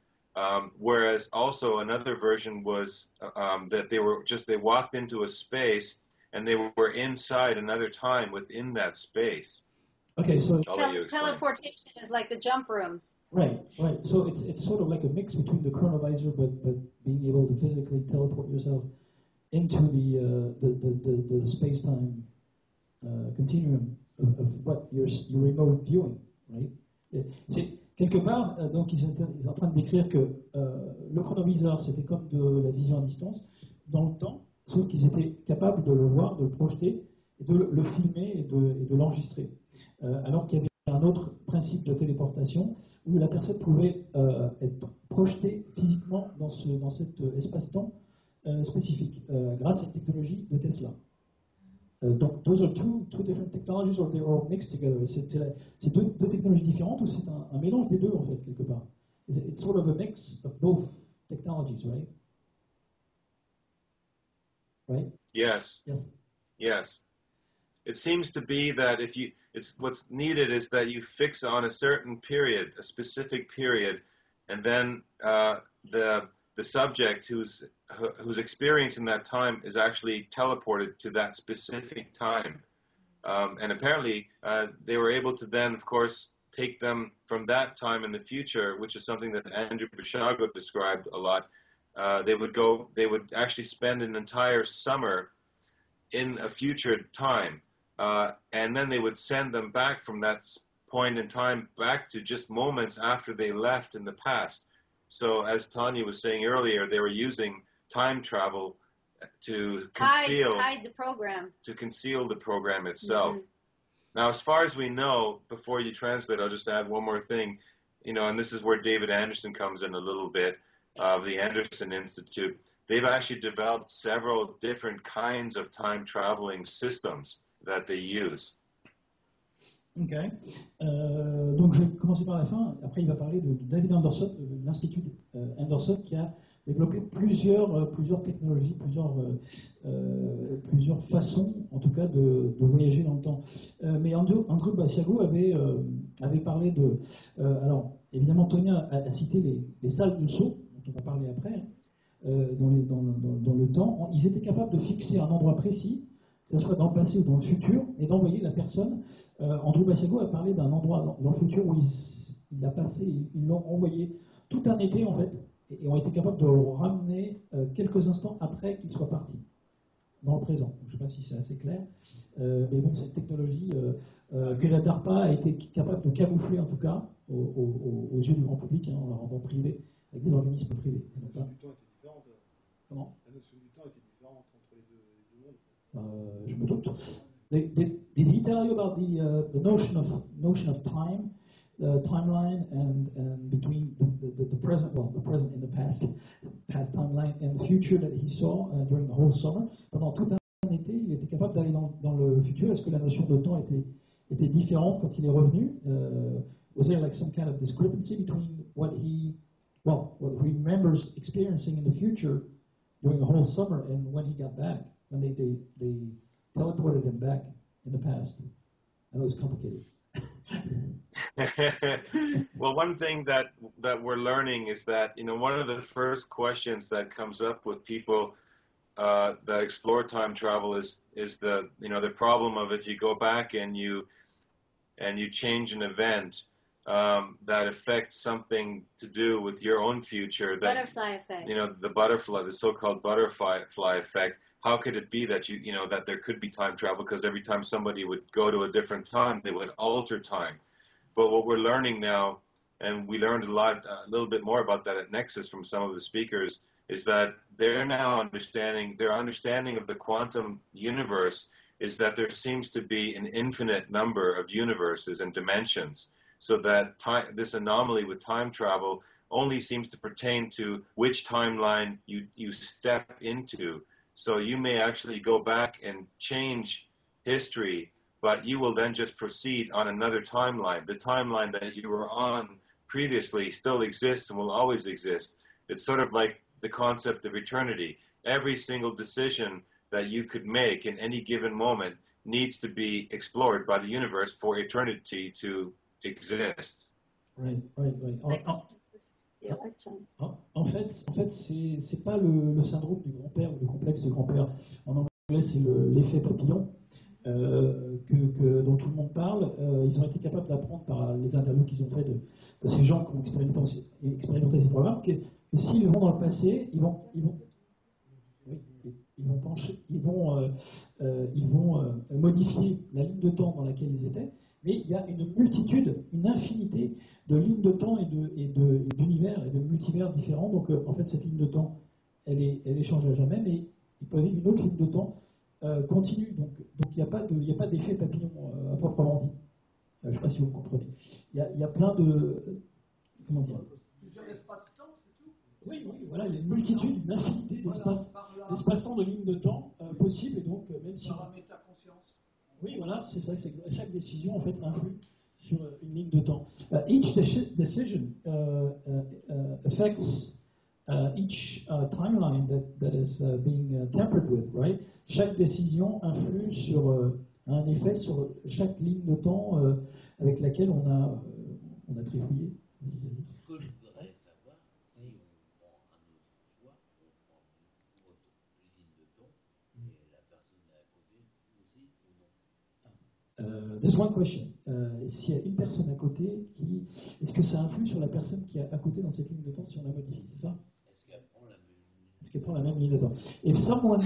whereas also another version was that they walked into a space and they were inside another time within that space. Okay, so teleportation is like the jump rooms. Right. So it's sort of like a mix between the chronovisor, but being able to physically teleport yourself into the space-time continuum of what your remote viewing, right? C'est quelque part, donc ils sont en train de décrire que le chronoviseur, c'était comme de la vision à distance dans le temps, sauf qu'ils étaient capables de le voir, de le projeter, et de le filmer et de l'enregistrer. Alors qu'il y avait un autre principe de téléportation où la personne pouvait être projetée physiquement dans cet espace-temps spécifique grâce à la technologie de Tesla. Donc, those are two different technologies, or they're all mixed together. C'est deux technologies différentes, ou c'est un mélange des deux, en fait, quelque part. It's sort of a mix of both technologies, right? Right? Yes. It seems to be that what's needed is that you fix on a certain period, a specific period, and then the subject who's experiencing that time is actually teleported to that specific time. And apparently they were able to then, of course, take them from that time in the future, which is something that Andrew Basiago described a lot. They would actually spend an entire summer in a future time. And then they would send them back from that point in time back to just moments after they left in the past. So as Tonia was saying earlier, they were using time travel to hide the program. To conceal the program itself. Mm-hmm. Now, as far as we know, before you translate, I'll just add one more thing. And this is where David Anderson comes in a little bit, of the Anderson Institute. they've actually developed several different kinds of time traveling systems that they use. Ok. Donc je vais commencer par la fin. Après, il va parler de David Anderson, de l'Institut Anderson, qui a développé plusieurs technologies, plusieurs façons, en tout cas, de voyager dans le temps. Mais Andrew Basiago avait parlé de... alors, évidemment, Tonia a cité les salles de saut, dont on va parler après, dans le temps. Ils étaient capables de fixer un endroit précis, que ce soit dans le passé ou dans le futur, et d'envoyer la personne. Andrew Basiago a parlé d'un endroit dans le futur où ils l'ont envoyé tout un été, en fait, et ont été capables de le ramener quelques instants après qu'il soit parti, dans le présent. Donc, je ne sais pas si c'est assez clair, mais bon, cette technologie que la DARPA a été capable de camoufler, en tout cas, aux yeux du grand public, en la rendant privée, avec des organismes privés. La notion du temps était différente. Comment ? La notion du temps était différente entre les deux mondes. Je me doute. Did he tell you about the notion of time, the timeline, and between the present, well, the present and the past timeline, and the future that he saw during the whole summer? Pendant tout un été, il était capable d'aller dans le futur. Est-ce que la notion de temps était différente quand il est revenu? Was there like some kind of discrepancy between what he remembers experiencing in the future during the whole summer and when he got back, when they teleported him back in the past? I know it's complicated. Well, one thing that we're learning is that, one of the first questions that comes up with people that explore time travel is the problem of if you go back and you change an event that affects something to do with your own future. That, butterfly effect. The so-called butterfly effect. How could it be that that there could be time travel? Because every time somebody would go to a different time, they would alter time. But what we're learning now, and we learned a little bit more about that at Nexus from some of the speakers, is that their understanding of the quantum universe is that there seems to be an infinite number of universes and dimensions. So that this anomaly with time travel only seems to pertain to which timeline you step into. So you may actually go back and change history, but you will then just proceed on another timeline. The timeline that you were on previously still exists and will always exist. It's sort of like the concept of eternity. Every single decision that you could make in any given moment needs to be explored by the universe for eternity to exist. Right. En fait, c'est pas le syndrome du grand-père ou le complexe du grand-père. En anglais, c'est l'effet papillon dont tout le monde parle. Ils ont été capables d'apprendre par les interviews qu'ils ont fait de ces gens qui ont expérimenté ces programmes que s'ils vont dans le passé, ils vont modifier la ligne de temps dans laquelle ils étaient. Mais il y a une infinité de lignes de temps et d'univers et de multivers différents. Donc, en fait, cette ligne de temps, elle change à jamais, mais ils peuvent vivre une autre ligne de temps continue. Donc, il n'y a pas d'effet papillon à proprement dit. Je ne sais pas si vous comprenez. Il y a plein de... Comment dire? Plusieurs espaces-temps, c'est tout? Oui, voilà, il y a une multitude, une infinité d'espace-temps, de lignes de temps possibles. Et donc, même si... Par la métaconscience. Oui, voilà, c'est ça. Chaque décision, en fait, influe sur une ligne de temps. Each decision affects each timeline that is being tampered with, right? Chaque décision influe sur un effet sur chaque ligne de temps avec laquelle on a trifouillé. Ce que je voudrais savoir, si on prend un autre choix, on prend une autre ligne de temps, et la personne à côté aussi ou non? There's one question. S'il y a une personne à côté, est-ce que ça influe sur la personne qui est à côté dans cette ligne de temps si on la modifie, c'est ça? Est-ce qu'elle prend la même ligne de temps? If someone,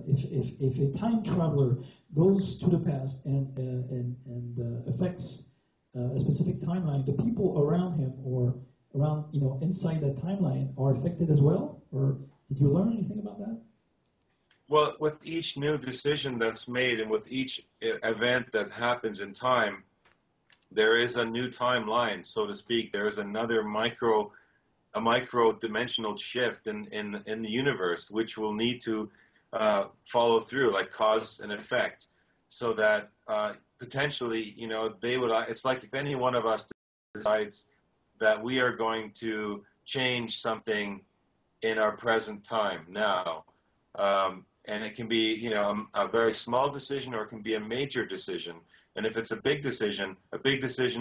if a time traveler goes to the past and affects a specific timeline, the people around him or around, inside that timeline are affected as well? Or did you learn anything about that? Well, with each new decision that's made and with each event that happens in time, there is a new timeline, so to speak. There is another micro a micro-dimensional shift in the universe, which will need to follow through, like cause and effect, so that potentially, you know, they would. It's like if any one of us decides that we are going to change something in our present time now, and it can be, you know, a very small decision, or it can be a major decision. And if it's a big decision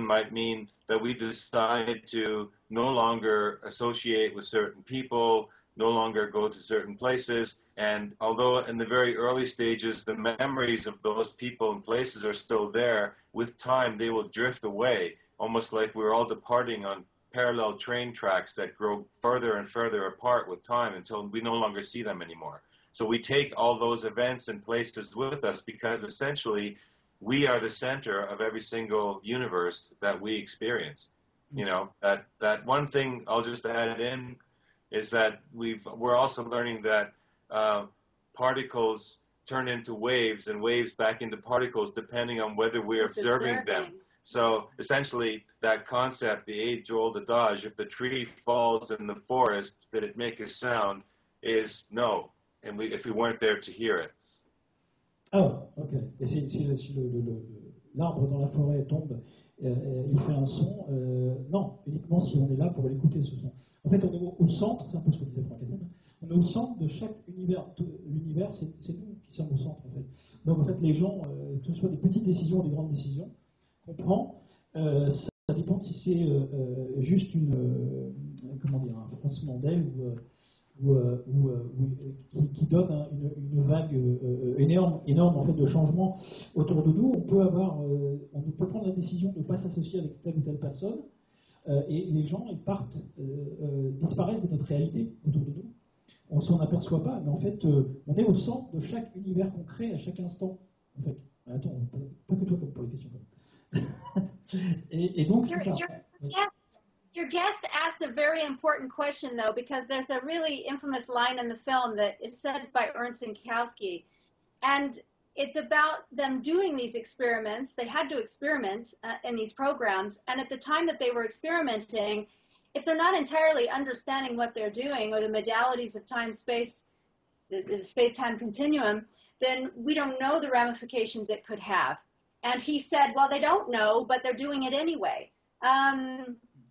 might mean that we decide to no longer associate with certain people, no longer go to certain places. And although in the very early stages, the memories of those people and places are still there, with time they will drift away, almost like we're all departing on parallel train tracks that grow further and further apart with time until we no longer see them anymore. So we take all those events and places with us because essentially we are the center of every single universe that we experience. You know, that one thing I'll just add in is that we're also learning that particles turn into waves and waves back into particles depending on whether we're observing them. So essentially that concept, the age-old adage, if the tree falls in the forest, did it make a sound, is no. And if we weren't there to hear it. Ah, ok. Et si l'arbre dans la forêt tombe, il fait un son. Non, uniquement si on est là pour l'écouter, ce son. En fait, on est au centre, c'est un peu ce que disait Franck, on est au centre de chaque univers. L'univers, c'est nous qui sommes au centre, en fait. Donc, en fait, les gens, que ce soit des petites décisions ou des grandes décisions qu'on prend, ça dépend si c'est juste un froncement d'aile qui donne une vague énorme en fait de changements autour de nous. On peut prendre la décision de ne pas s'associer avec telle ou telle personne, et les gens ils partent, disparaissent de notre réalité autour de nous. On s'en aperçoit pas, mais en fait on est au centre de chaque univers qu'on crée à chaque instant. En fait, attends, pas que toi pour les questions. et donc c'est ça. Your guest asked a very important question, though, because there's a really infamous line in the film that is said by Ernst and Senkowski, and it's about them doing these experiments. They had to experiment in these programs, and at the time that they were experimenting, if they're not entirely understanding what they're doing or the modalities of time-space, the space-time continuum, then we don't know the ramifications it could have. And he said, well, they don't know, but they're doing it anyway.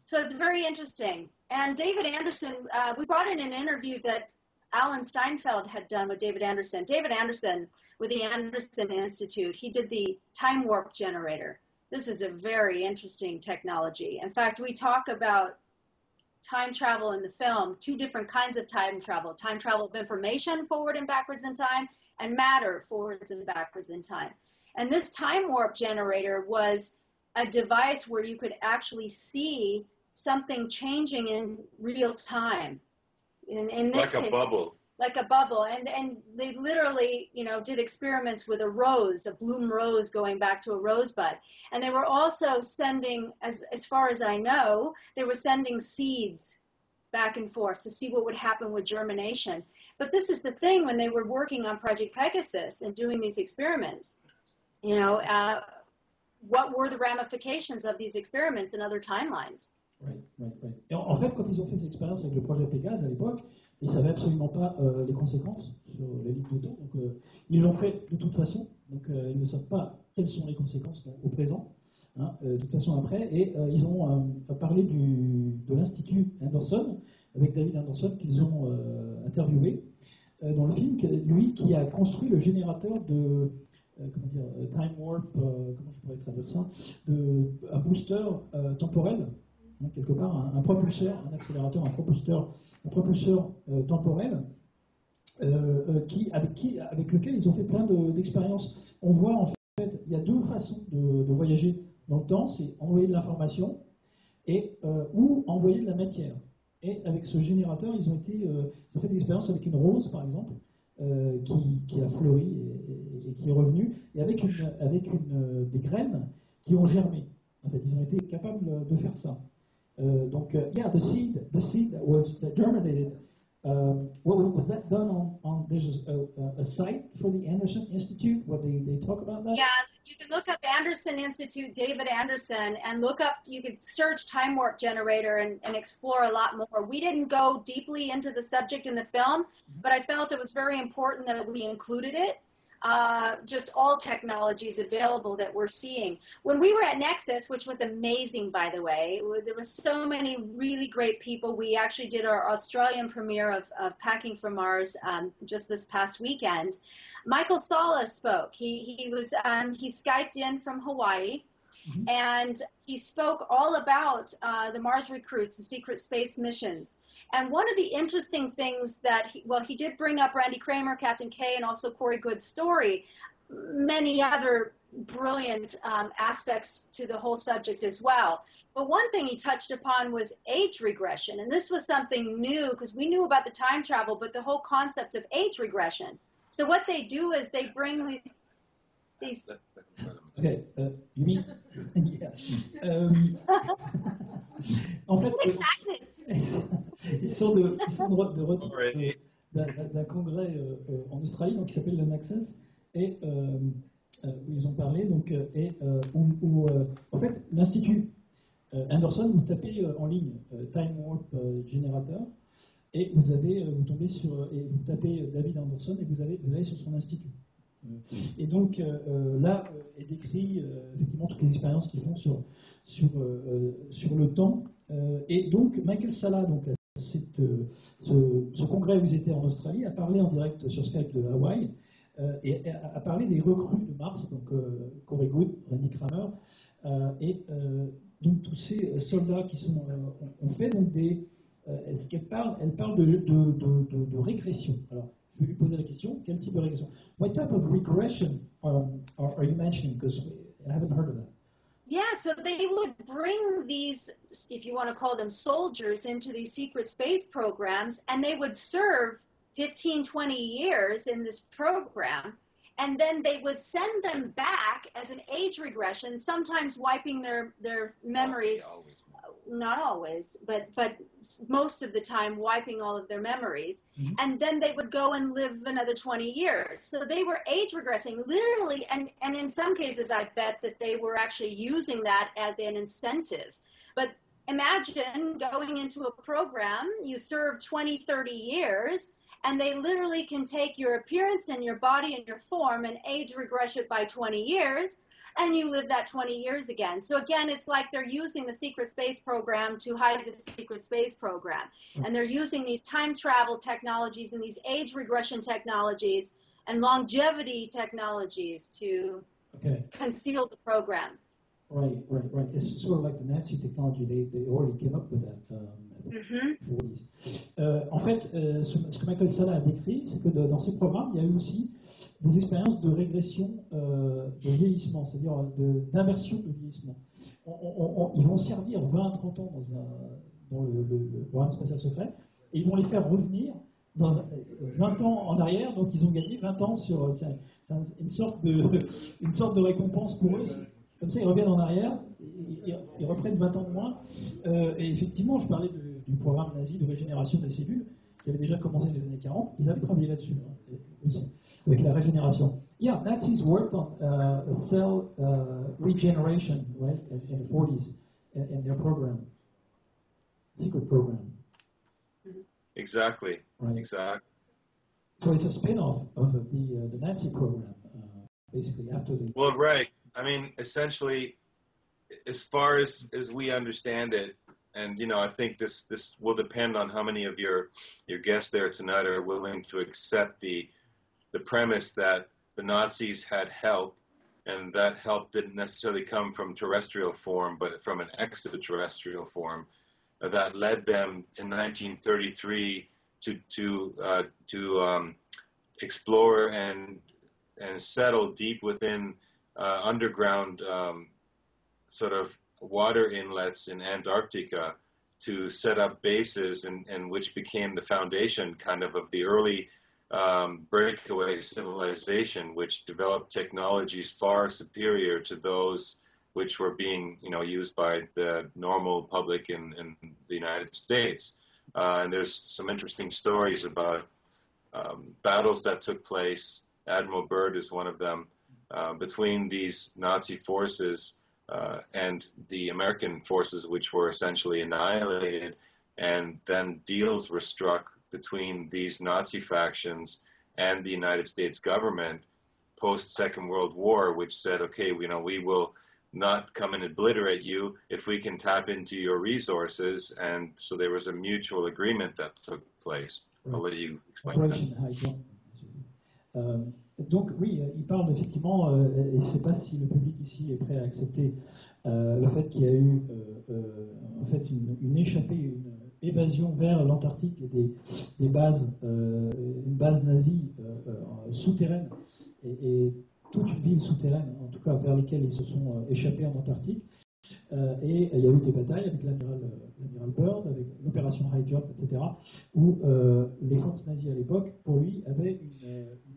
So it's very interesting. And David Anderson, we brought in an interview that Alan Steinfled had done with David Anderson. David Anderson, with the Anderson Institute, he did the time warp generator. This is a very interesting technology. In fact, we talk about time travel in the film, two different kinds of time travel of information forward and backwards in time, and matter forwards and backwards in time. And this time warp generator was a device where you could actually see something changing in real time. In this like a case, bubble. Like a bubble. And they literally, did experiments with a rose, a bloom rose going back to a rosebud. And they were also sending, as far as I know, they were sending seeds back and forth to see what would happen with germination. But this is the thing when they were working on Project Pegasus and doing these experiments, what were the ramifications of these experiments in other timelines? Right. Et en fait, quand ils ont fait ces expériences avec le projet Pégase à l'époque, ils ne savaient absolument pas les conséquences sur les lignes de temps. Donc, ils l'ont fait de toute façon. Donc, ils ne savent pas quelles sont les conséquences au présent. De toute façon, après. Et ils ont parlé de l'Institut Anderson, avec David Anderson, qu'ils ont interviewé dans le film. Lui qui a construit le générateur de... time warp, comment je pourrais traduire ça, un booster temporel, quelque part, un propulseur, un accélérateur, un propulseur temporel, avec lequel ils ont fait plein d'expériences. On voit en fait, il y a deux façons de voyager dans le temps, c'est envoyer de l'information ou envoyer de la matière. Et avec ce générateur, ils ont fait des expériences avec une rose, par exemple, qui a fleuri et qui est revenue, et avec des graines qui ont germé. En fait, ils ont été capables de faire ça. Donc, the seed that was germinated Was that done on there's a site for the Anderson Institute where they talk about that? Yeah, you can look up Anderson Institute, David Anderson, and look up, you could search time warp generator and explore a lot more. We didn't go deeply into the subject in the film, but I felt it was very important that we included it. Just all technologies available that we're seeing. When we were at Nexus, which was amazing, by the way, there were so many really great people. We actually did our Australian premiere of Packing for Mars just this past weekend. Michael Sala spoke. He Skyped in from Hawaii. Mm-hmm. And he spoke all about the Mars recruits and secret space missions. And one of the interesting things that, he did bring up Randy Kramer, Captain K, and also Corey Good's story, many other brilliant aspects to the whole subject as well. But one thing he touched upon was age regression. And this was something new because we knew about the time travel, but the whole concept of age regression. So what they do is they bring these Okay, you mean, yeah. En fait, ils sont de retour d'un congrès en Australie, donc qui s'appelle le Nexus, et où ils ont parlé, donc où en fait l'Institut Anderson, vous tapez en ligne Time Warp Generator, et vous tombez sur et vous tapez David Anderson et vous allez sur son institut. Et donc là est décrit effectivement toutes les expériences qu'ils font sur le temps. Et donc Michael Sala, donc ce congrès où ils étaient en Australie, a parlé en direct sur Skype de Hawaï et a parlé des recrues de Mars, donc Corey Good, Randy Kramer, et donc tous ces soldats qui ont fait donc ce qu'elle parle, de régression. Alors, je vais lui poser la question, quel type de régression? What type of regression are you mentioning? Because I haven't heard of that. Yeah, so they would bring these, if you want to call them soldiers, into these secret space programs, and they would serve 15, 20 years in this program, and then they would send them back as an age regression, sometimes wiping their memories. Not always, but most of the time wiping all of their memories. Mm-hmm. And then they would go and live another 20 years. So they were age regressing, literally, and in some cases I bet that they were actually using that as an incentive. But imagine going into a program, you serve 20, 30 years, and they literally can take your appearance and your body and your form and age regress it by 20 years, and you live that 20 years again. So again, it's like they're using the secret space program to hide the secret space program. And they're using these time travel technologies and these age regression technologies and longevity technologies to conceal the program. Right. It's sort of like the Nazi technology. They already came up with that in the 40s. En fait, ce que Michael Sala a décrit, c'est que dans ces programmes, il y a eu aussi des expériences de régression de vieillissement, c'est-à-dire d'inversion de vieillissement. Ils vont servir 20-30 ans dans le programme spatial secret, et ils vont les faire revenir dans 20 ans en arrière, donc ils ont gagné 20 ans sur... C'est une sorte de récompense pour eux. Comme ça, ils reviennent en arrière, ils reprennent 20 ans de moins. Et effectivement, je parlais du programme nazi de régénération des cellules, qui avait déjà commencé dans les années 40. Ils avaient travaillé là-dessus, aussi, avec la régénération. Yeah, Nazis worked on cell regeneration, right, in the 40s, in their program, secret program. Exactly. Right. Exactly. So it's a spin-off of the Nazi program, basically after the. Well, right. I mean, essentially, as far as we understand it, and I think this will depend on how many of your guests there tonight are willing to accept the premise that the Nazis had help, and that help didn't necessarily come from terrestrial form, but from an extraterrestrial form that led them in 1933 to explore and settle deep within underground sort of water inlets in Antarctica to set up bases, and which became the foundation kind of the early breakaway civilization, which developed technologies far superior to those which were being used by the normal public in the United States. and there's some interesting stories about battles that took place. Admiral Byrd is one of them, between these Nazi forces and the American forces, which were essentially annihilated, and then deals were struck between these Nazi factions and the United States government post-Second World War, which said, okay, we will not come and obliterate you if we can tap into your resources. And so there was a mutual agreement that took place. I'll let you explain that. Donc oui, il parle effectivement, et je ne sais pas si le public ici est prêt à accepter le fait qu'il y a eu en fait une échappée, une évasion vers l'Antarctique des bases, une base nazie souterraine et toute une ville souterraine, en tout cas vers lesquelles ils se sont échappés en Antarctique. Et il y a eu des batailles avec l'amiral Byrd, avec l'opération High Jump, etc., où les forces nazies à l'époque, pour lui, avaient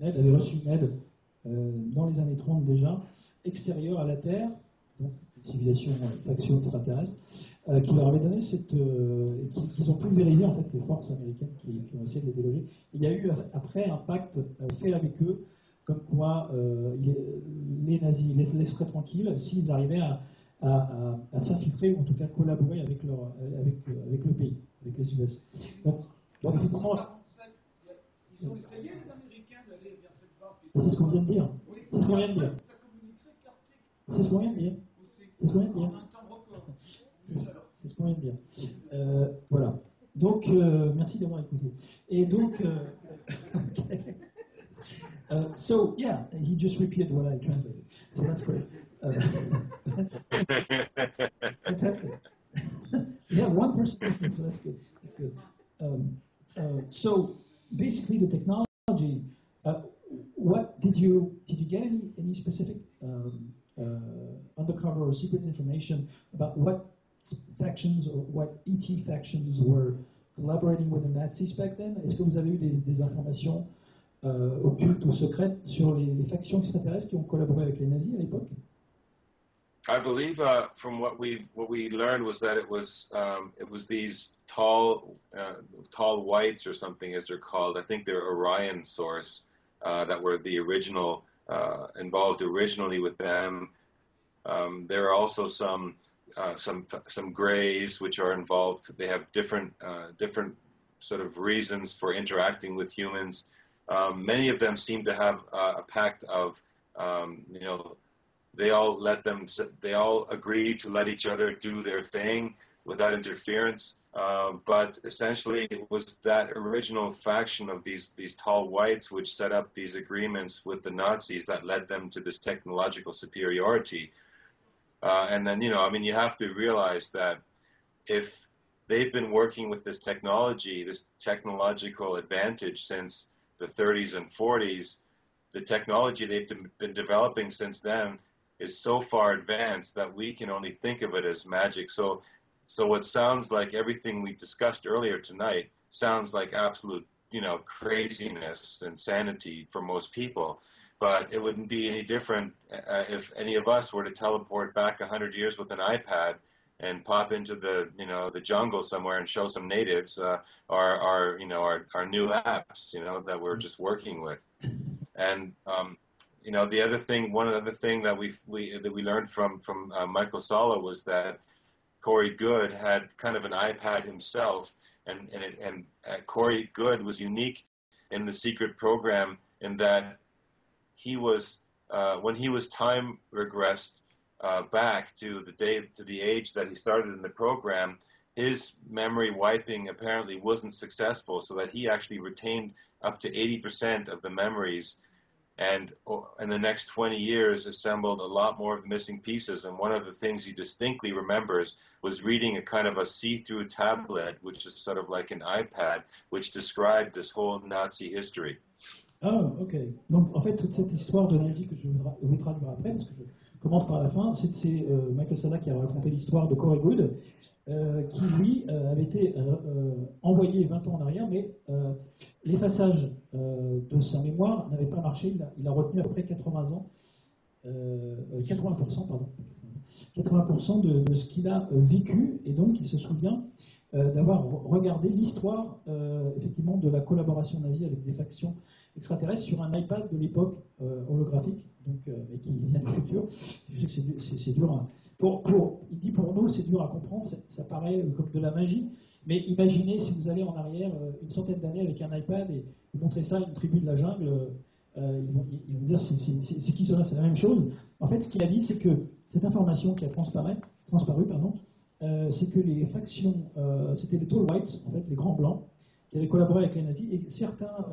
avaient reçu une aide dans les années 30 déjà, extérieure à la Terre, donc une civilisation, faction extraterrestre, qui leur avait donné qu'ils ont pulvérisé en fait ces forces américaines qui ont essayé de les déloger. Il y a eu après un pacte fait avec eux, comme quoi les nazis les laisseraient tranquilles s'ils arrivaient à s'infiltrer ou en tout cas collaborer avec le pays, avec les US. Donc effectivement, ils ont essayé les Américains d'aller vers cette base. C'est ce qu'on vient de dire. C'est ce qu'on vient de dire. Ça communique très clarté. C'est ce qu'on vient de dire. C'est ce qu'on vient de dire. En un temps record. C'est ce qu'on vient de dire. Voilà. Donc merci d'avoir écouté. Et donc so yeah, he just repeated what I translated. So that's great. Fantastic. Yeah, one person listening, so that's good. That's good. So basically, the technology. What did you get any specific undercover or secret information about what factions or what ET factions were collaborating with the Nazis back then? Est-ce que vous avez eu des informations occultes ou secrètes sur les factions extraterrestres qui ont collaboré avec les nazis à l'époque? I believe from what we learned was that it was these tall whites or something as they're called. I think they're Orion source that were the original involved originally with them. There are also some grays which are involved. They have different sort of reasons for interacting with humans. Many of them seem to have a pact of they all agree to let each other do their thing without interference. But essentially, it was that original faction of these tall whites which set up these agreements with the Nazis that led them to this technological superiority. And then, you have to realize that if they've been working with this technology, this technological advantage since the 30s and 40s, the technology they've been developing since then is so far advanced that we can only think of it as magic. So what sounds like everything we discussed earlier tonight sounds like absolute, craziness, insanity for most people. But it wouldn't be any different if any of us were to teleport back 100 years with an iPad and pop into the jungle somewhere and show some natives our new apps, that we're just working with. And one other thing that we learned from Michael Sala was that Corey Goode had kind of an iPad himself, and Corey Goode was unique in the secret program in that he was when he was time regressed back to the age that he started in the program, his memory wiping apparently wasn't successful, so that he actually retained up to 80% of the memories, and in the next 20 years assembled a lot more of the missing pieces. And one of the things he distinctly remembers was reading a kind of a see-through tablet, which is sort of like an iPad, which described this whole Nazi history. Ah, ok. Donc, en fait, toute cette histoire de nazi que je vais traduire après, parce que je commence par la fin, c'est Michael Sala qui a raconté l'histoire de Corey Goode, qui, lui, avait été envoyé 20 ans en arrière, mais l'effaçage de sa mémoire n'avait pas marché. Il a retenu à peu près 80% de ce qu'il a vécu, et donc il se souvient. d'avoir regardé l'histoire effectivement de la collaboration nazie avec des factions extraterrestres sur un iPad de l'époque holographique, donc mais qui vient du futur. Je sais que c'est dur. Il dit pour nous c'est dur à comprendre, ça paraît comme de la magie, mais imaginez si vous allez en arrière une centaine d'années avec un iPad et vous montrez ça à une tribu de la jungle, ils vont dire c'est qui cela, c'est la même chose. En fait, ce qu'il a dit, c'est que cette information qui a transparu, c'est que les factions, c'était les Tall Whites, en fait, les grands blancs, qui avaient collaboré avec les nazis, et certains,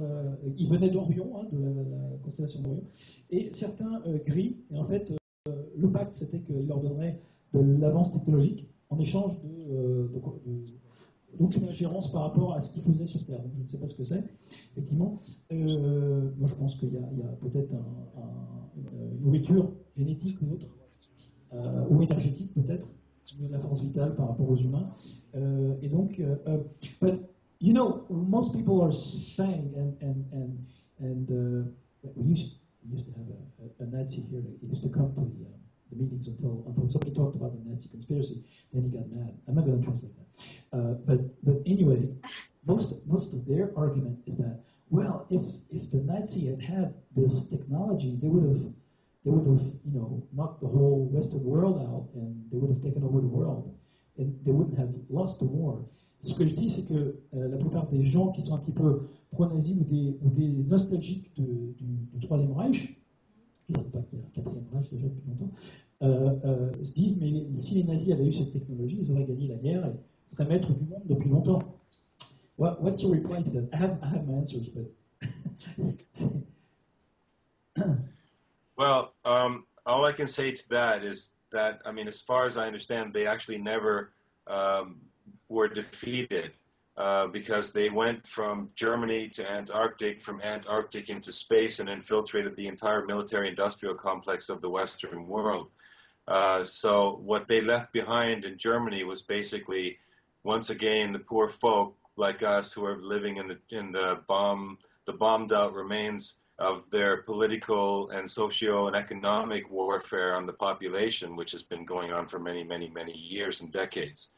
ils venaient d'Orion, de la constellation d'Orion, et certains gris, et en fait, le pacte, c'était qu'ils leur donneraient de l'avance technologique en échange d'aucune ingérence par rapport à ce qu'ils faisaient sur Terre. Donc, je ne sais pas ce que c'est, effectivement. Moi, je pense qu'il y a peut-être une nourriture génétique ou autre, ou énergétique peut-être, de la force vitale par rapport aux humains. Et donc, but you know, most people are saying, we used to have a Nazi here. He used to come to the meetings until somebody talked about the Nazi conspiracy. Then he got mad. I'm not going to translate that. But anyway, most of their argument is that, well, if the Nazi had this technology, they would have knocked the whole Western world out, and they would have taken over the world, and they wouldn't have lost the war. Ce que je dis, c'est que la plupart des gens qui sont un petit peu pro-nazis ou des nostalgiques du Troisième Reich, ils ne savent pas qu'il y a un Quatrième Reich déjà depuis longtemps, se disent, mais si les nazis avaient eu cette technologie, ils auraient gagné la guerre et seraient maîtres du monde depuis longtemps. What's your reply to that? I have my answers, but... Well, all I can say to that is that, I mean, as far as I understand, they actually never were defeated because they went from Germany to Antarctic, from Antarctic into space, and infiltrated the entire military-industrial complex of the Western world. So what they left behind in Germany was basically, once again, the poor folk like us who are living in the bombed-out remains of their political and socio and economic warfare on the population, which has been going on for many, many, many years and decades.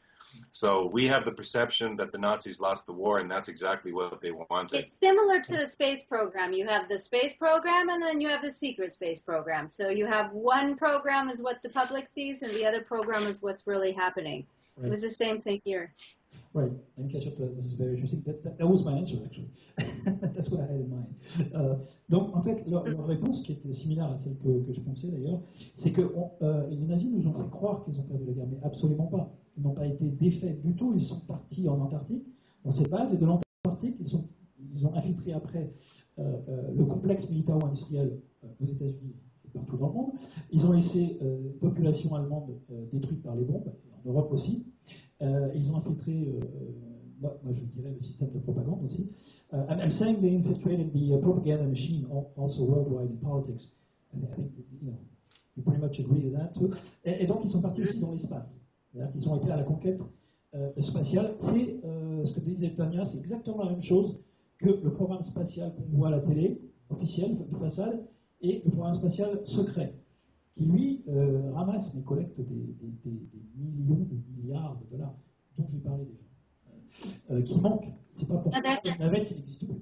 So we have the perception that the Nazis lost the war, and that's exactly what they wanted. It's similar to the space program. You have the space program, and then you have the secret space program. So you have one program is what the public sees, and the other program is what's really happening. Right. It was the same thing here. Right, and catch up to that. This is very interesting. That was my answer, actually. That's what I had in mind. Donc, en fait, leur réponse, qui était similaire à celle que je pensais d'ailleurs, c'est que les nazis nous ont fait croire qu'ils ont perdu la guerre, mais absolument pas. Ils n'ont pas été défaits du tout. Ils sont partis en Antarctique, dans ces bases, et de l'Antarctique, ils ont infiltré après le complexe militaro-industriel aux États-Unis et partout dans le monde. Ils ont laissé une population allemande détruite par les bombes, en Europe aussi. Ils ont infiltré, moi je dirais, le système de propagande aussi. I'm saying they infiltrated the propaganda machine also worldwide in politics. And I think that, you pretty much agree to that too. Et donc ils sont partis aussi dans l'espace. C'est-à-dire qu'ils ont été à la conquête spatiale. C'est ce que disait Tonia, c'est exactement la même chose que le programme spatial qu'on voit à la télé, officiel, de façade, et le programme spatial secret, qui lui ramasse, mais collecte des millions de milliards de dollars, dont j'ai parlé déjà, qui manquent. C'est pas pour une navette qui n'existe plus.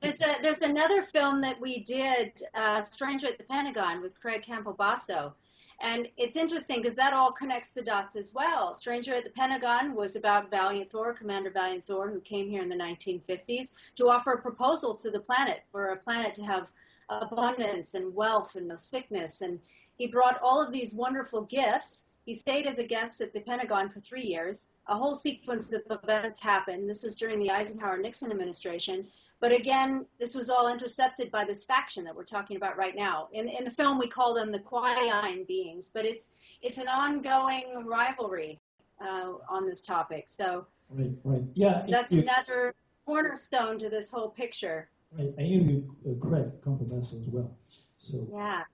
There's another film that we did, Stranger at the Pentagon, with Craig Campobasso. And it's interesting because that all connects the dots as well. Stranger at the Pentagon was about Valiant Thor, Commander Valiant Thor, who came here in the 1950s to offer a proposal to the planet for a planet to have abundance and wealth and no sickness. And he brought all of these wonderful gifts. He stayed as a guest at the Pentagon for 3 years. A whole sequence of events happened. This is during the Eisenhower-Nixon administration. But again, this was all intercepted by this faction that we're talking about right now. In the film, we call them the Quaiine beings, but it's an ongoing rivalry on this topic. So right. Yeah, that's another cornerstone to this whole picture. Right. I interviewed Craig Campobasso as well. So yeah.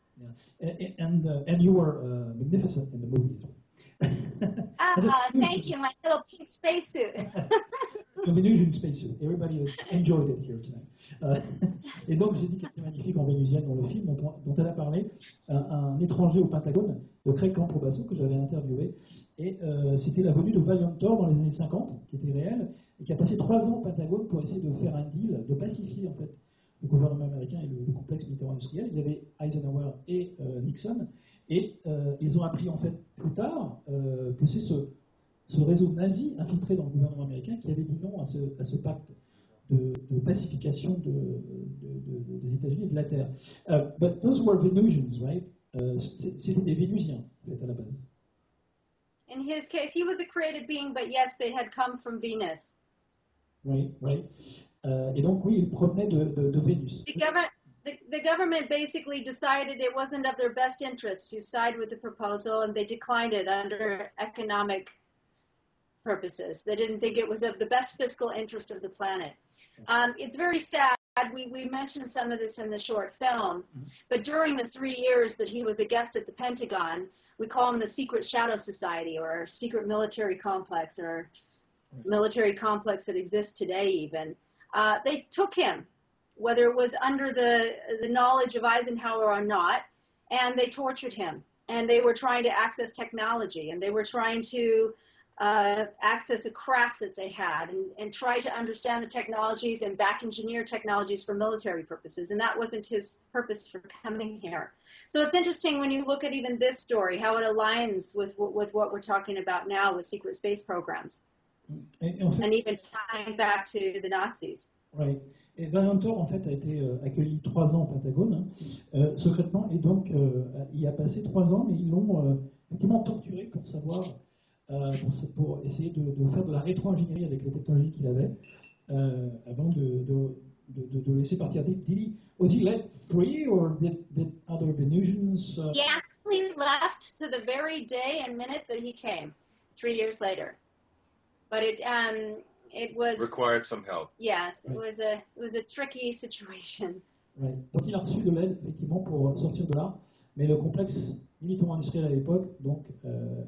And you were magnificent in the movie as well. Thank you, my little pink spacesuit. a Venusian spacesuit. Everybody enjoyed it here tonight. Et donc j'ai dit qu'elle était magnifique en vénusienne dans le film dont elle a parlé, un étranger au Pentagone, de Craig Camprobasso, que j'avais interviewé. Et c'était la venue de Valiantor dans les années 50, qui était réelle, et qui a passé 3 ans au Pentagone pour essayer de faire un deal, de pacifier en fait le gouvernement américain et le complexe militaire-industriel. Il y avait Eisenhower et Nixon, et ils ont appris en fait plus tard que c'est ce réseau nazi infiltré dans le gouvernement américain qui avait dit non à ce pacte de pacification des États-Unis et de la Terre. But those were Venusians, right? C'était des Vénusiens, en fait, à la base. In his case, he was a created being, but yes, they had come from Venus. Oui, oui. Et donc, oui, ils provenaient de Vénus. The government basically decided it wasn't of their best interest to side with the proposal, and they declined it under economic purposes. They didn't think it was of the best fiscal interest of the planet. It's very sad. We mentioned some of this in the short film, but during the 3 years that he was a guest at the Pentagon, we call him the Secret Shadow Society, or Secret Military Complex, or military complex that exists today even. They took him, whether it was under the knowledge of Eisenhower or not, and they tortured him. And they were trying to access technology, and they were trying to access a craft that they had and try to understand the technologies and back engineer technologies for military purposes. And that wasn't his purpose for coming here. So it's interesting when you look at even this story, how it aligns with what we're talking about now with secret space programs. And even tying back to the Nazis. Right. Et Valiantor, en fait, a été accueilli 3 ans au Pentagone, secrètement, et donc il a passé 3 ans, mais ils l'ont effectivement torturé pour savoir, pour essayer de faire de la rétro-ingénierie avec les technologies qu'il avait, avant de laisser partir. Was he let free, or did other Venusians... He actually left to the very day and minute that he came, 3 years later. But it was required some help. Yes, it was a tricky situation. Ouais. Donc il a reçu de l'aide effectivement pour sortir de là, mais le complexe militaro-industriel à l'époque, donc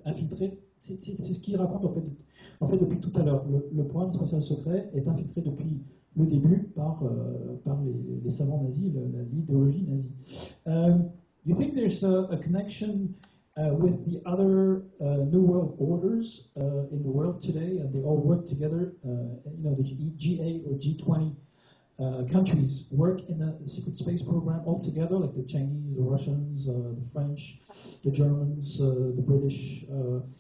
infiltré, c'est ce qu'il raconte en fait depuis tout à l'heure. Le programme spatial secret est infiltré depuis le début par les savants nazis, l'idéologie nazie. You think there's a connection with the other New World Orders in the world today, and they all work together? The G8 or G20 countries work in a secret space program all together, like the Chinese, the Russians, the French, the Germans, the British.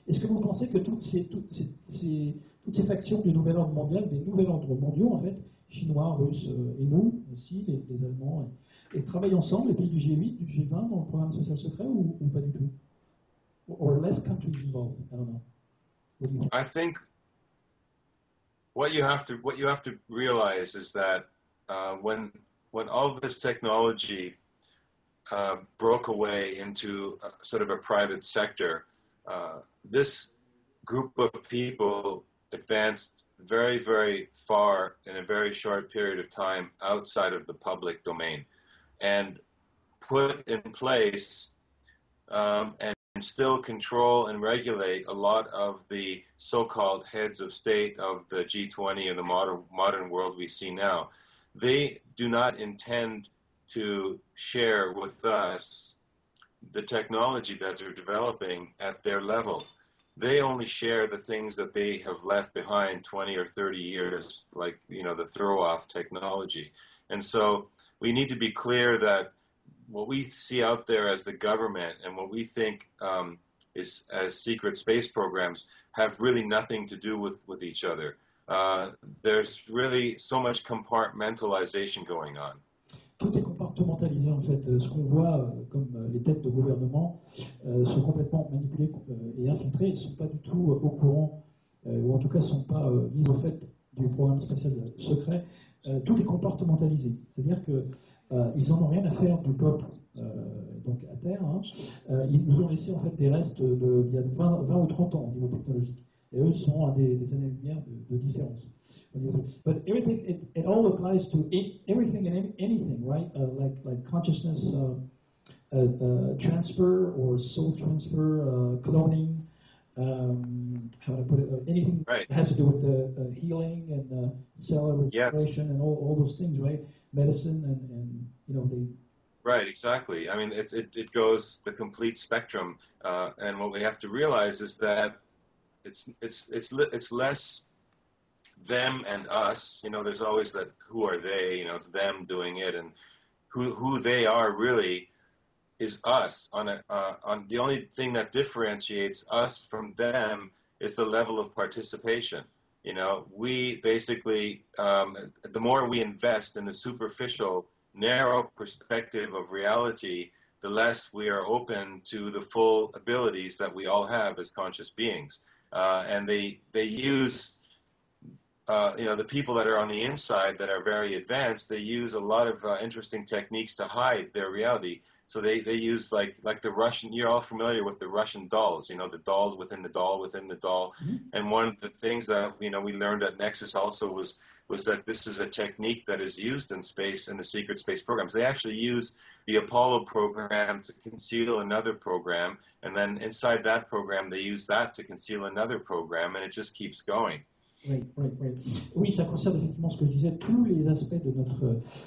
Est-ce que vous pensez que toutes ces factions du nouvel ordre mondial, des nouveaux ordres mondiaux en fait, chinois, russes et nous aussi, les Allemands, et travaillent ensemble, les pays du G8, du G20 dans le programme social secret ou pas du tout? Or less countries involved? I don't know. What do you think? I think what you have to realize is that when all of this technology broke away into sort of a private sector, this group of people advanced very, very far in a very short period of time outside of the public domain, and put in place and still control and regulate a lot of the so-called heads of state of the G20 and the modern world we see now. They do not intend to share with us the technology that they're developing at their level. They only share the things that they have left behind 20 or 30 years, like, the throw-off technology. And so we need to be clear that what we see out there as the government and what we think is as secret space programs have really nothing to do with each other. There's really so much compartmentalization going on. Tout est compartimentalisé en fait. Ce qu'on voit comme les têtes de gouvernement sont complètement manipulées et infiltrées. Elles ne sont pas du tout au courant, ou en tout cas ne sont pas mises au fait du programme spatial secret. Tout est compartimentalisé. C'est-à-dire que ils n'en ont rien à faire du peuple donc à terre. Ils nous ont laissé en fait des restes d'il y a 20 ou 30 ans au niveau technologique. Et eux sont à des années-lumière de différence. But everything, it all applies to everything and anything, right? Like consciousness transfer or soul transfer, cloning, how to put it, anything Right. that has to do with the healing and cell regeneration and all those things, right? Medicine and they. Right, exactly. I mean, it goes the complete spectrum, and what we have to realize is that it's less them and us. There's always that who are they? It's them doing it, and who they are really is us. On the only thing that differentiates us from them is the level of participation. We basically the more we invest in the superficial, narrow perspective of reality, the less we are open to the full abilities that we all have as conscious beings. And they use, the people that are on the inside that are very advanced, they use a lot of interesting techniques to hide their reality. So they use like the Russian, you're all familiar with the Russian dolls, the dolls within the doll within the doll. Mm-hmm. And one of the things that, we learned at Nexus also was that this is a technique that is used in space, in the secret space programs. They actually use the Apollo program to conceal another program, and then inside that program, they use that to conceal another program, and it just keeps going. Right. Oui, ça concerne effectivement ce que je disais, tous les aspects de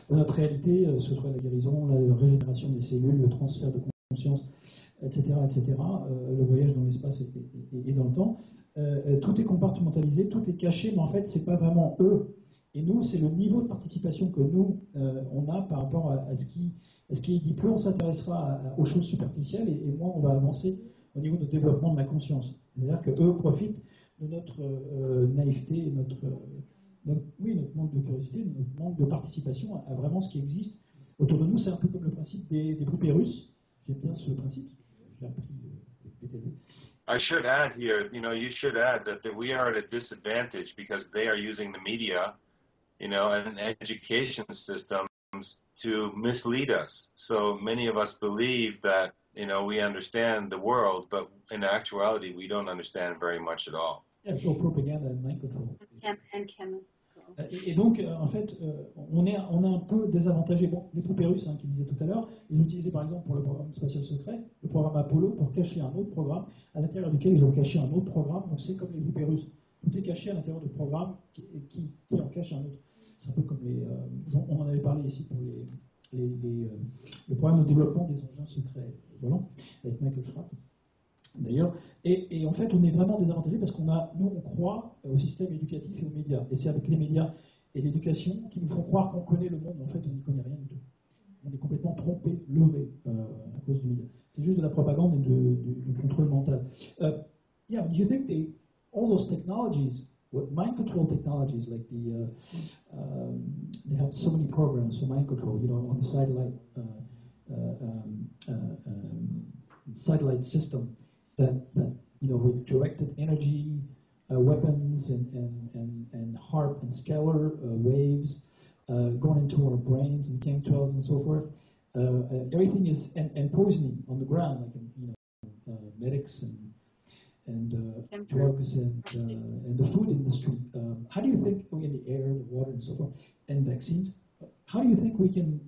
notre réalité, que ce soit la guérison, la régénération des cellules, le transfert de conscience, etc., le voyage dans l'espace et dans le temps. Tout est compartimentalisé, tout est caché, mais en fait, c'est pas vraiment eux. Et nous, c'est le niveau de participation que nous, on a par rapport à ce qui est dit. Plus on s'intéressera aux choses superficielles, et moins on va avancer au niveau de développement de la conscience. C'est-à-dire qu'eux profitent de notre naïveté, notre manque de curiosité, notre manque de participation à vraiment ce qui existe autour de nous. C'est un peu comme le principe des poupées russes. J'aime bien ce principe, je l'ai appris de Btlv. I should add here, you should add that we are at a disadvantage because they are using the media, and education systems to mislead us. So many of us believe that, we understand the world, but in actuality, we don't understand very much at all. Yeah, so propaganda and mind control. And chemical. Et donc, en fait, on est un peu désavantagé. Bon, les poupées russes, qui disaient tout à l'heure, ils utilisaient par exemple pour le programme spatial secret, le programme Apollo, pour cacher un autre programme, à l'intérieur duquel ils ont caché un autre programme. Donc c'est comme les poupées russes. Tout est caché à l'intérieur du programme qui en cache un autre. C'est un peu comme on en avait parlé ici pour le programme de développement des engins secrets volants, avec Michael Schratt. D'ailleurs, et en fait, on est vraiment désavantagé parce nous, on croit au système éducatif et aux médias. Et c'est avec les médias et l'éducation qui nous font croire qu'on connaît le monde. En fait, on n'y connaît rien du tout. On est complètement trompé, leurré à cause du média. C'est juste de la propagande et du contrôle mental. Yeah, do you think all those technologies, mind control technologies, like they have so many programs for mind control, on the satellite system, that with directed energy weapons and HARP and scalar waves going into our brains and chemtrails and so forth, everything is and poisoning on the ground, like medics and drugs and the food industry. How do you think in the air, the water, and so forth, and vaccines? How do you think we can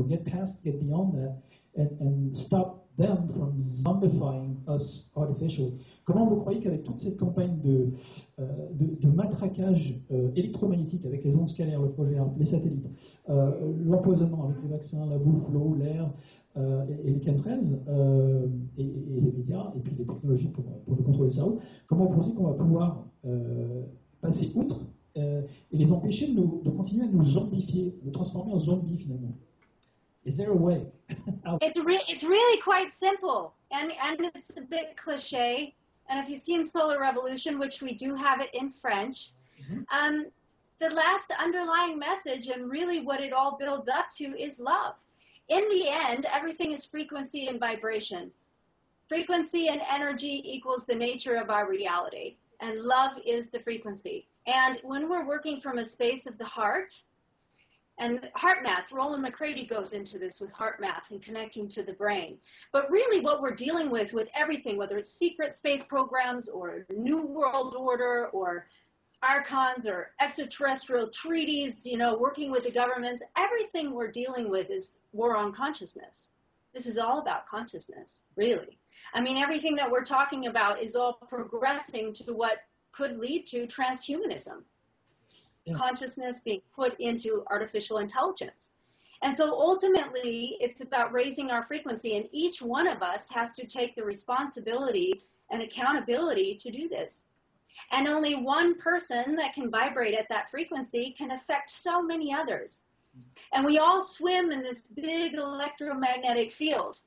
get beyond that and stop them from zombifying us artificially? Comment vous croyez qu'avec toute cette campagne de matraquage électromagnétique avec les ondes scalaires, le projet ARP, les satellites, l'empoisonnement avec les vaccins, la bouffe, l'eau, l'air et les chemtrails et les médias et puis les technologies pour le contrôle du cerveau, comment vous pensez qu'on va pouvoir passer outre et les empêcher de continuer à nous zombifier, de transformer en zombies finalement? Is there a way? It's really quite simple, and it's a bit cliche. And if you've seen Solar Revolution, which we do have it in French, the last underlying message and really what it all builds up to is love. In the end, everything is frequency and vibration. Frequency and energy equals the nature of our reality, and love is the frequency. And when we're working from a space of the heart, and heart math, Roland McCready goes into this with heart math and connecting to the brain. But really what we're dealing with everything, whether it's secret space programs or New World Order or archons or extraterrestrial treaties, working with the governments, everything we're dealing with is war on consciousness. This is all about consciousness, really. I mean, everything that we're talking about is all progressing to what could lead to transhumanism. Yeah. Consciousness being put into artificial intelligence. And so ultimately, it's about raising our frequency, and each one of us has to take the responsibility and accountability to do this. And only one person that can vibrate at that frequency can affect so many others. And we all swim in this big electromagnetic field.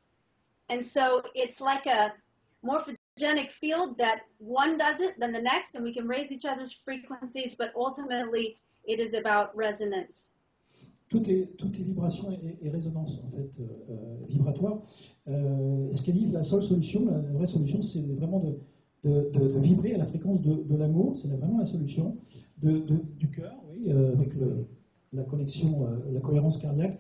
And so it's like a morphogenic field that one does it, then the next, and we can raise each other's frequencies, but ultimately it is about resonance. Toutes les vibrations et résonances en fait vibratoires. Ce qu'elle dit, la seule solution, la vraie solution, c'est vraiment de vibrer à la fréquence de l'amour. C'est vraiment la solution du cœur, oui, avec la connexion, la cohérence cardiaque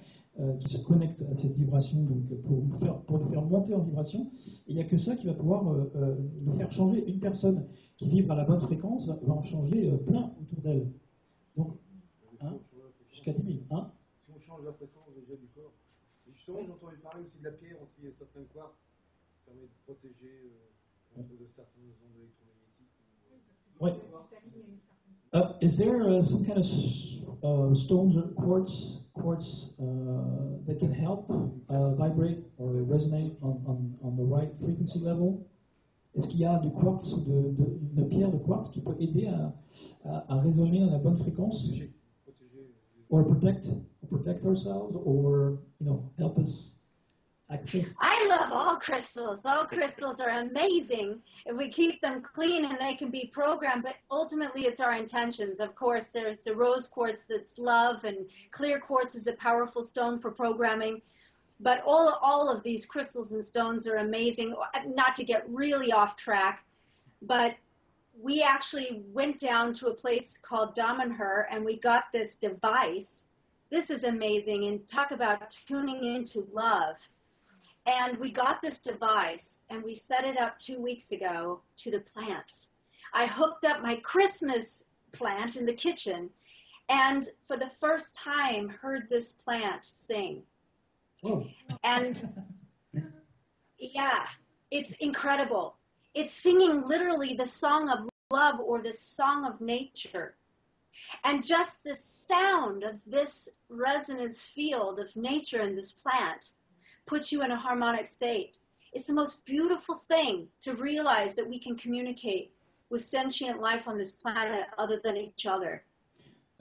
qui se connecte à cette vibration, donc pour nous faire monter en vibration. Et il n'y a que ça qui va pouvoir nous faire changer. Une personne qui vibre à la bonne fréquence va en changer plein autour d'elle. Donc, jusqu'à 10 000. Hein? Si on change la fréquence déjà du corps. Et justement, j'ai entendu parler aussi de la pierre, aussi il y a certains quartz qui permettent de protéger contre de certaines ondes électromagnétiques. Ouais. Is there some kind of stones or quartz that can help vibrate or resonate on the right frequency level? Est-ce qu'il y a du quartz, une pierre de quartz qui peut aider à résonner à la bonne fréquence? Or protect ourselves, or help us access. I love all crystals. All crystals are amazing if we keep them clean and they can be programmed. But ultimately, it's our intentions. Of course, there's the rose quartz that's love, and clear quartz is a powerful stone for programming. But all of these crystals and stones are amazing. Not to get really off track, but we actually went down to a place called Damanhur, and we got this device. This is amazing, and talk about tuning into love. And we got this device, and we set it up 2 weeks ago to the plants. I hooked up my Christmas plant in the kitchen, and for the first time heard this plant sing. Oh. And yeah, it's incredible. It's singing literally the song of love or the song of nature. And just the sound of this resonance field of nature in this plant puts you in a harmonic state. It's the most beautiful thing to realize that we can communicate with sentient life on this planet other than each other.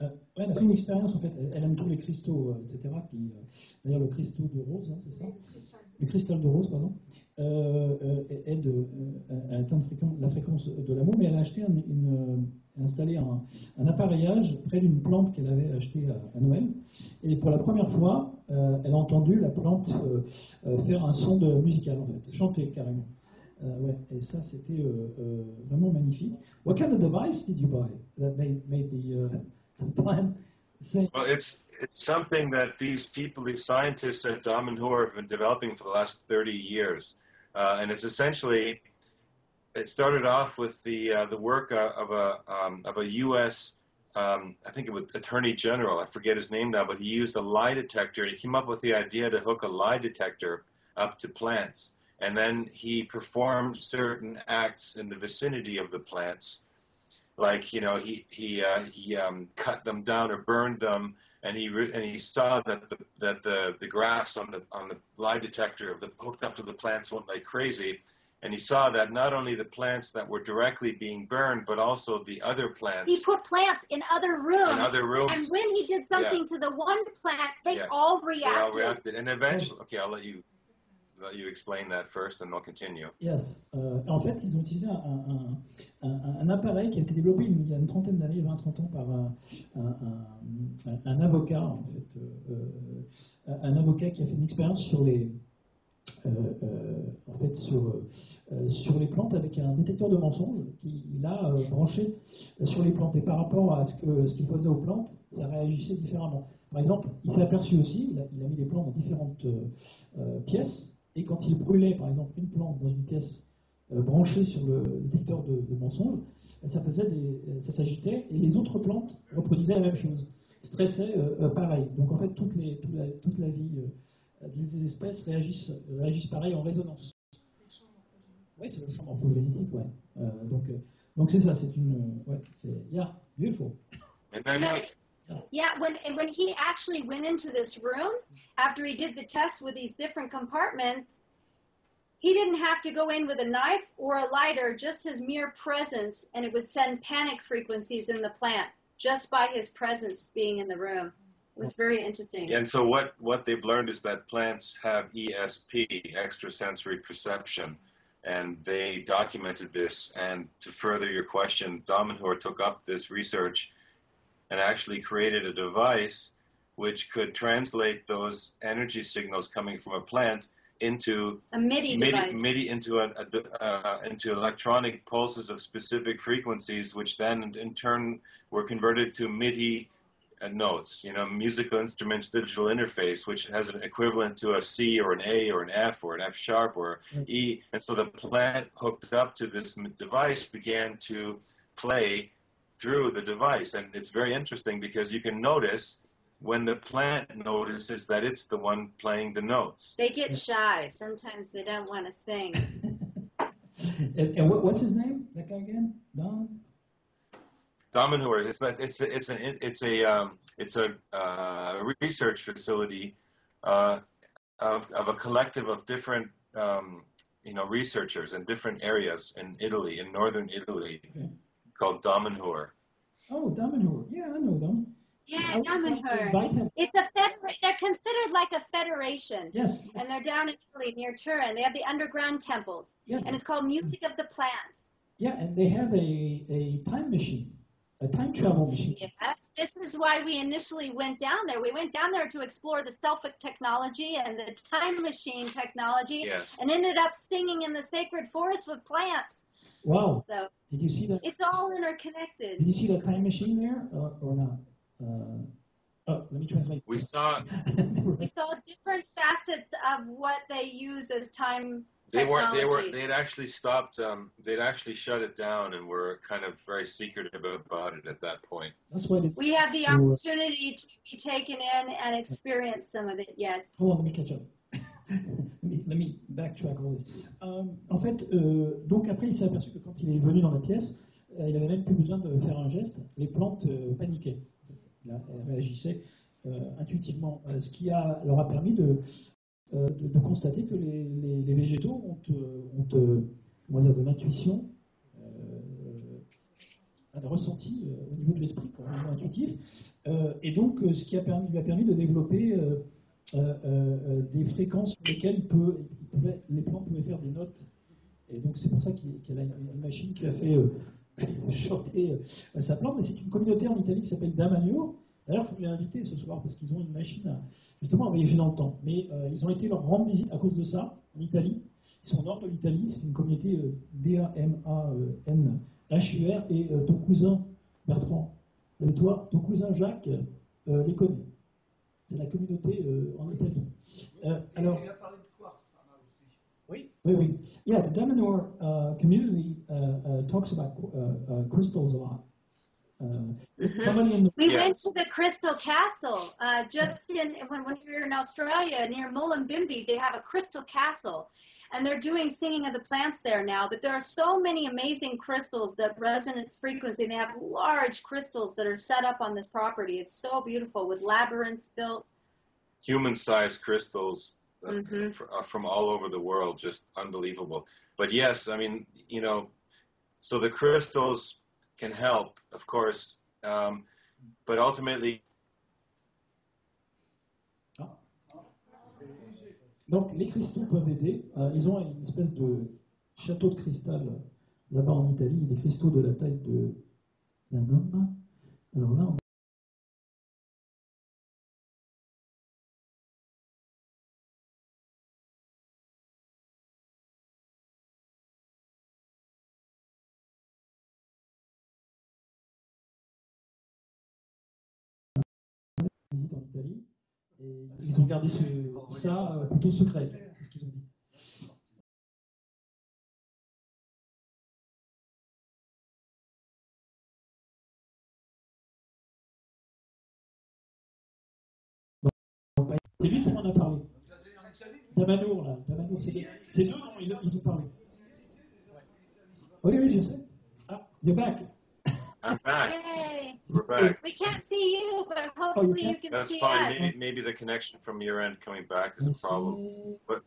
Elle a fait une expérience, en fait, elle aime tous les cristaux, etc. D'ailleurs, le cristaux de rose, hein, c'est ça? Le cristal de rose, pardon, aide à atteindre la fréquence de l'amour, mais elle a acheté installé un appareillage près d'une plante qu'elle avait achetée à Noël. Et pour la première fois, elle a entendu la plante faire un son musical, en fait, chanter carrément. Ouais, et ça, c'était vraiment magnifique. What kind of device did you buy that made the plant sing? Well, it's something that these people, these scientists at Damanhur have been developing for the last 30 years. And it's essentially, it started off with the work of a U.S., I think it was Attorney General, I forget his name now, but he used a lie detector, and he came up with the idea to hook a lie detector up to plants. And then he performed certain acts in the vicinity of the plants. Like, he cut them down or burned them, and he saw that the graphs on the lie detector hooked up to the plants went like crazy, and he saw that not only the plants that were directly being burned, but also the other plants. He put plants in other rooms. And when he did something to the one plant, they all reacted. They all reacted, and eventually, okay, I'll let you explain that first, and I'll continue. Yes. En fait, ils ont utilisé un appareil qui a été développé il y a une trentaine d'années, 20-30 ans, par un avocat, en fait, un avocat qui a fait une expérience sur les sur les plantes avec un détecteur de mensonges qu'il a branché sur les plantes. Et par rapport à ce qu'il faisait aux plantes, ça réagissait différemment. Par exemple, il s'est aperçu aussi, il a mis les plantes dans différentes pièces. Et quand il brûlait, par exemple, une plante dans une pièce branchée sur le détecteur de mensonges, ça s'agitait, et les autres plantes reproduisaient la même chose, stressaient pareil. Donc en fait, toute la vie des espèces réagissent pareil en résonance. Oui, c'est le champ morphogénétique, ouais. Donc c'est ça, c'est une... ouais, c'est... Yeah, beautiful. Yeah, when he actually went into this room, after he did the test with these different compartments, he didn't have to go in with a knife or a lighter, just his mere presence, and it would send panic frequencies in the plant, just by his presence being in the room. It was very interesting. And so what they've learned is that plants have ESP, extrasensory perception, and they documented this. And to further your question, Damanhur took up this research and actually created a device which could translate those energy signals coming from a plant into a MIDI device. MIDI into electronic pulses of specific frequencies, which then in turn were converted to MIDI notes, musical instrument digital interface, which has an equivalent to a C or an A or an F or an F sharp or E. And so the plant hooked up to this device began to play through the device. And it's very interesting because you can notice when the plant notices that it's the one playing the notes. They get shy. Sometimes they don't want to sing. And what's his name? That guy again? Don? Damanhur. It's a research facility of a collective of different researchers in different areas in Italy, in northern Italy, called Damanhur. Oh, Damanhur. Yeah, I know them. Yeah, Damanhur. It's a they're considered like a federation. Yes. And they're down in Italy near Turin. They have the underground temples. Yes. And it's called Music of the Plants. Yeah, and they have a time machine. A time travel machine. Yes, this is why we initially went down there. We went down there to explore the selfic technology and the time machine technology, and ended up singing in the sacred forest with plants. Wow! So did you see that? It's all interconnected. Did you see that time machine there, or not? Let me translate. We saw different facets of what they use as time. They had actually stopped. They'd actually shut it down and were kind of very secretive about it at that point. That's why we had the opportunity to be taken in and experience some of it. Yes. Hold on, let me catch up. let me backtrack all this. En fait, donc après, il s'est aperçu que quand il est venu dans la pièce, il n'avait même plus besoin de faire un geste. Les plantes paniquaient. Elles réagissaient intuitivement, ce qui leur a permis de constater que les végétaux ont de l'intuition, un ressenti au niveau de l'esprit, au niveau intuitif, et donc ce qui lui a permis de développer des fréquences sur lesquelles les plantes pouvaient faire des notes. Et donc c'est pour ça qu'elle a une machine qui a fait chanter sa plante. Mais c'est une communauté en Italie qui s'appelle Damanhur. D'ailleurs, je voulais inviter ce soir parce qu'ils ont une machine justement à voyager dans le temps. Mais ils ont été leur rendre visite à cause de ça en Italie. Ils sont au nord de l'Italie. C'est une communauté Damanhur et ton cousin Bertrand, ton cousin Jacques les connaît. C'est la communauté en Italie. Alors, il a parlé de quartz pas mal aussi. Oui. Yeah, the Damanhur community talks about crystals a lot. We went to the Crystal Castle when we were in Australia near Mullumbimby. They have a crystal castle, and they're doing singing of the plants there now. But there are so many amazing crystals that resonant frequency. They have large crystals that are set up on this property. It's so beautiful with labyrinths built. Human-sized crystals from all over the world, just unbelievable. But yes, I mean, so the crystals can help, of course, but ultimately. Donc les cristaux peuvent aider. Ils ont une espèce de château de cristal là-bas en Italie, des cristaux de la taille d'un homme. Alors là, visite en Italie et ils ont gardé ça plutôt secret. C'est ce qu'ils ont dit. C'est lui qui m'en a parlé. Damanhur, là. Damanhur, c'est deux noms, ils ont parlé. Oui, oui, je sais. Ah, you're back. I'm back. Yay! We're back. We can't see you, but hopefully you can That's see fine. us. Maybe the connection from your end coming back is a problem. But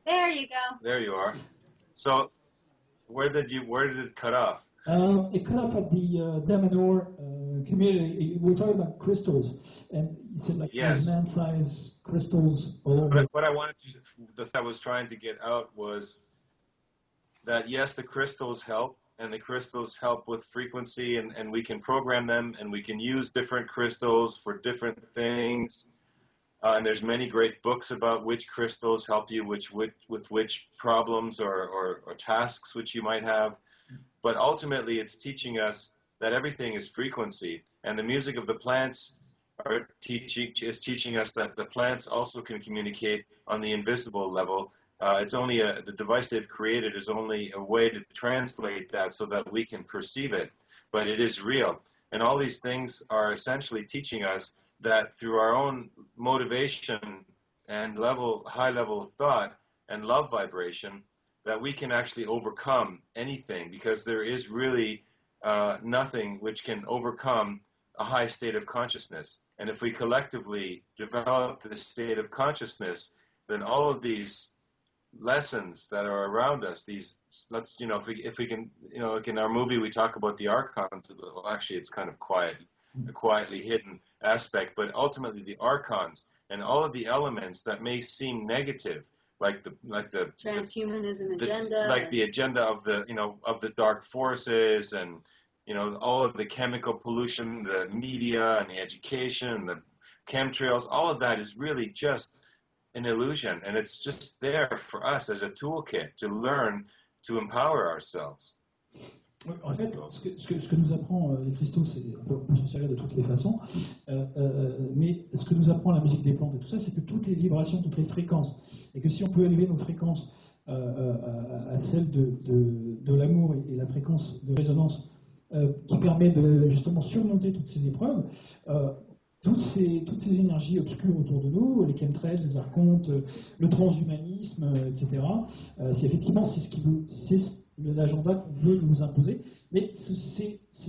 There you go. there you are. So where did it cut off? It cut off at the Damanor community. We're talking about crystals, and you said like Yes. man-sized crystals all over. What I wanted to, the thing I was trying to get out was that yes, the crystals help, and the crystals help with frequency, and we can program them, and we can use different crystals for different things. And there's many great books about which crystals help you with which problems or tasks which you might have. But ultimately, it's teaching us that everything is frequency, and the music of the plants is teaching us that the plants also can communicate on the invisible level. It's only the device they've created is only a way to translate that so that we can perceive it, but it is real. And all these things are essentially teaching us that through our own motivation and high level of thought and love vibration, that we can actually overcome anything, because there is really nothing which can overcome a high state of consciousness. And if we collectively develop this state of consciousness, then all of these lessons that are around us, if we can, like in our movie we talk about the archons. Well, actually it's kind of a quietly hidden aspect, but ultimately the archons and all of the elements that may seem negative, like the Transhumanism agenda, like the agenda of the dark forces, and all of the chemical pollution, the media and the education and the chemtrails, all of that is really just an illusion, and it's just there for us as a toolkit to learn to empower ourselves. En fait, ce que nous apprend les cristaux, on peut s'en servir de toutes les façons, mais ce que nous apprend la musique des plantes et tout ça, c'est que toutes les vibrations, toutes les fréquences, et que si on peut élever nos fréquences à celle de l'amour et la fréquence de résonance qui permet de justement surmonter toutes ces épreuves, toutes ces énergies obscures autour de nous, les chemtrails, les archontes, le transhumanisme, etc. C'est effectivement c'est l'agenda qu'on veut nous imposer, mais ce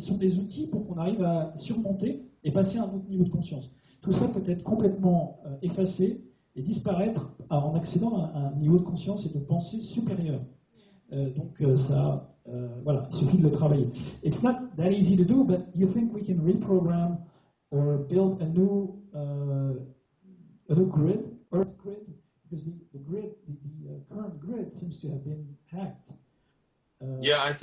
sont des outils pour qu'on arrive à surmonter et passer à un autre niveau de conscience. Tout ça peut être complètement effacé et disparaître en accédant à un niveau de conscience et de pensée supérieur. Donc voilà, il suffit de le travailler. It's not that easy to do, but you think we can reprogram or build a new grid, Earth grid, because the current grid seems to have been hacked. Yeah, I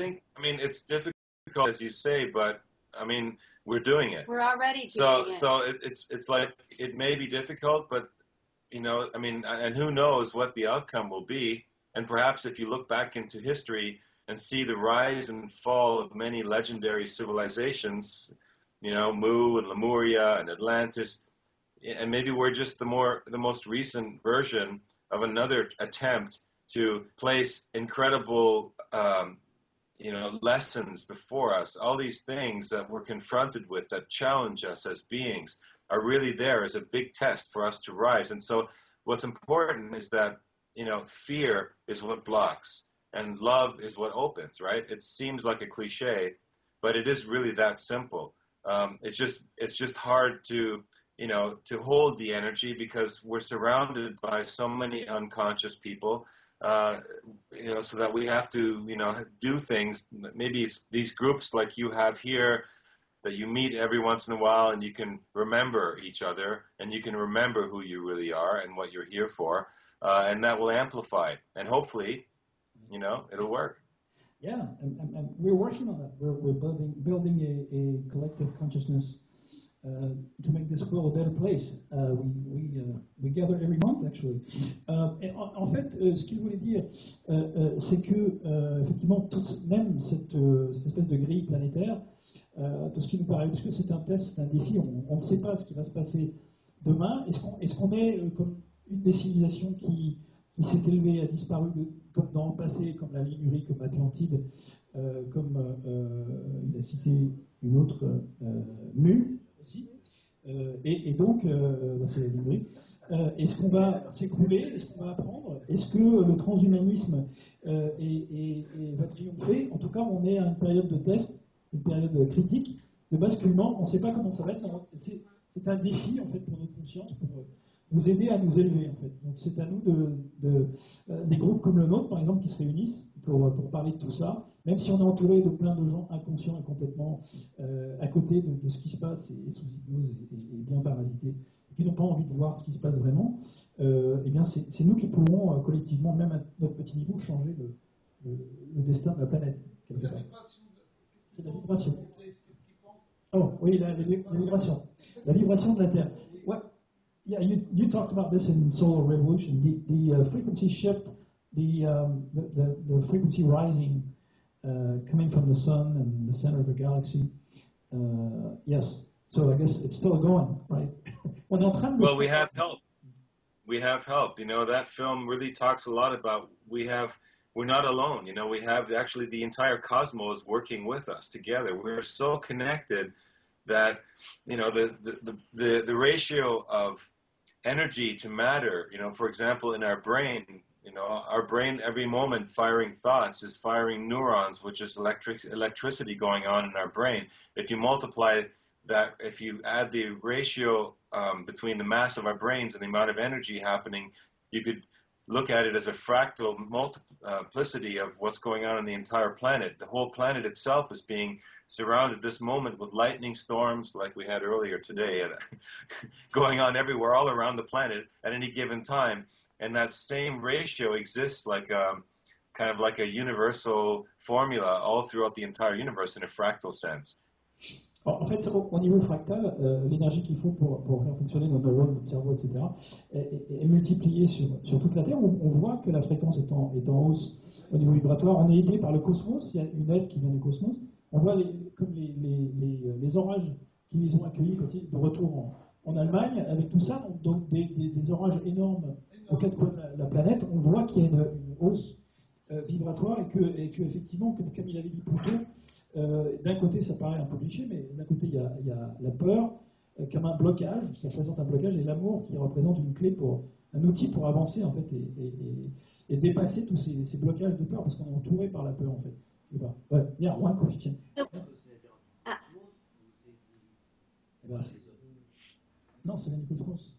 mean, it's difficult, as you say, but I mean, we're doing it. We're already doing it. So it's like, it may be difficult, but, I mean, and who knows what the outcome will be. And perhaps if you look back into history and see the rise and fall of many legendary civilizations, Mu and Lemuria and Atlantis, and maybe we're just the most recent version of another attempt to place incredible, lessons before us. All these things that we're confronted with that challenge us as beings are really there as a big test for us to rise. And so what's important is that, fear is what blocks and love is what opens, right? It seems like a cliche, but it is really that simple. It's just hard to hold the energy because we're surrounded by so many unconscious people, so that we have to, do things. Maybe it's these groups like you have here that you meet every once in a while and you can remember each other and you can remember who you really are and what you're here for, and that will amplify. And hopefully, it'll work. Yeah, and we're working on that. We're building a collective consciousness to make this world a better place. We gather every month, actually. En fait, ce qu'il voulait dire, c'est que, effectivement, même cette espèce de grille planétaire, tout ce qui nous paraît obscur, c'est un test, c'est un défi. On ne sait pas ce qui va se passer demain. Est-ce qu'on est comme une des civilisations qui s'est élevée, a disparu comme dans le passé, comme la Noory, comme Atlantide, comme il a cité une autre Mu aussi. Et donc, c'est la librairie. Est-ce qu'on va s'écrouler? Est-ce qu'on va apprendre? Est-ce que le transhumanisme va triompher? En tout cas, on est à une période de test, une période critique, de basculement. On ne sait pas comment ça va être. C'est un défi, en fait, pour notre conscience, pour nous aider à nous élever, en fait. Donc, c'est à nous des groupes comme le nôtre, par exemple, qui se réunissent pour parler de tout ça, même si on est entouré de plein de gens inconscients et complètement à côté de ce qui se passe et sous hypnose et bien parasités, qui n'ont pas envie de voir ce qui se passe vraiment, eh bien c'est nous qui pourrons collectivement, même à notre petit niveau, changer le destin de la planète. C'est la vibration. Oh, oui, la vibration. La vibration de la Terre. Ouais. Yeah, you talked about this in Solar Revolution. The frequency shift, the frequency rising, coming from the sun and the center of the galaxy. Yes. So I guess it's still going, right? Well, we have help. We have help. You know, that film really talks a lot about we're not alone. You know, we have actually the entire cosmos working with us together. We're so connected that, you know, the ratio of energy to matter, you know, for example, in our brain, you know, our brain every moment firing thoughts is firing neurons, which is electricity going on in our brain. If you multiply that, if you add the ratio between the mass of our brains and the amount of energy happening, you could look at it as a fractal multiplicity of what's going on in the entire planet. The whole planet itself is being surrounded this moment with lightning storms like we had earlier today, going on everywhere, all around the planet at any given time. And that same ratio exists like kind of like a universal formula all throughout the entire universe in a fractal sense. En fait, au niveau fractal, l'énergie qu'il faut pour faire fonctionner nos neurones, notre cerveau, etc., est multipliée sur toute la Terre. On voit que la fréquence est en hausse au niveau vibratoire. On est aidé par le cosmos, il y a une aide qui vient du cosmos. On voit comme les orages qui les ont accueillis quand ils de retour en Allemagne, avec tout ça, donc des orages énormes aux quatre coins de la planète. On voit qu'il y a une hausse vibratoire et que effectivement, comme il avait dit plus tôt, d'un côté ça paraît un peu cliché, mais d'un côté il y a la peur comme un blocage, ça représente un blocage, et l'amour qui représente une clé un outil pour avancer en fait et dépasser tous ces blocages de peur, parce qu'on est entouré par la peur en fait. Ouais, yeah, one question. Non, c'est l'Anicosmos.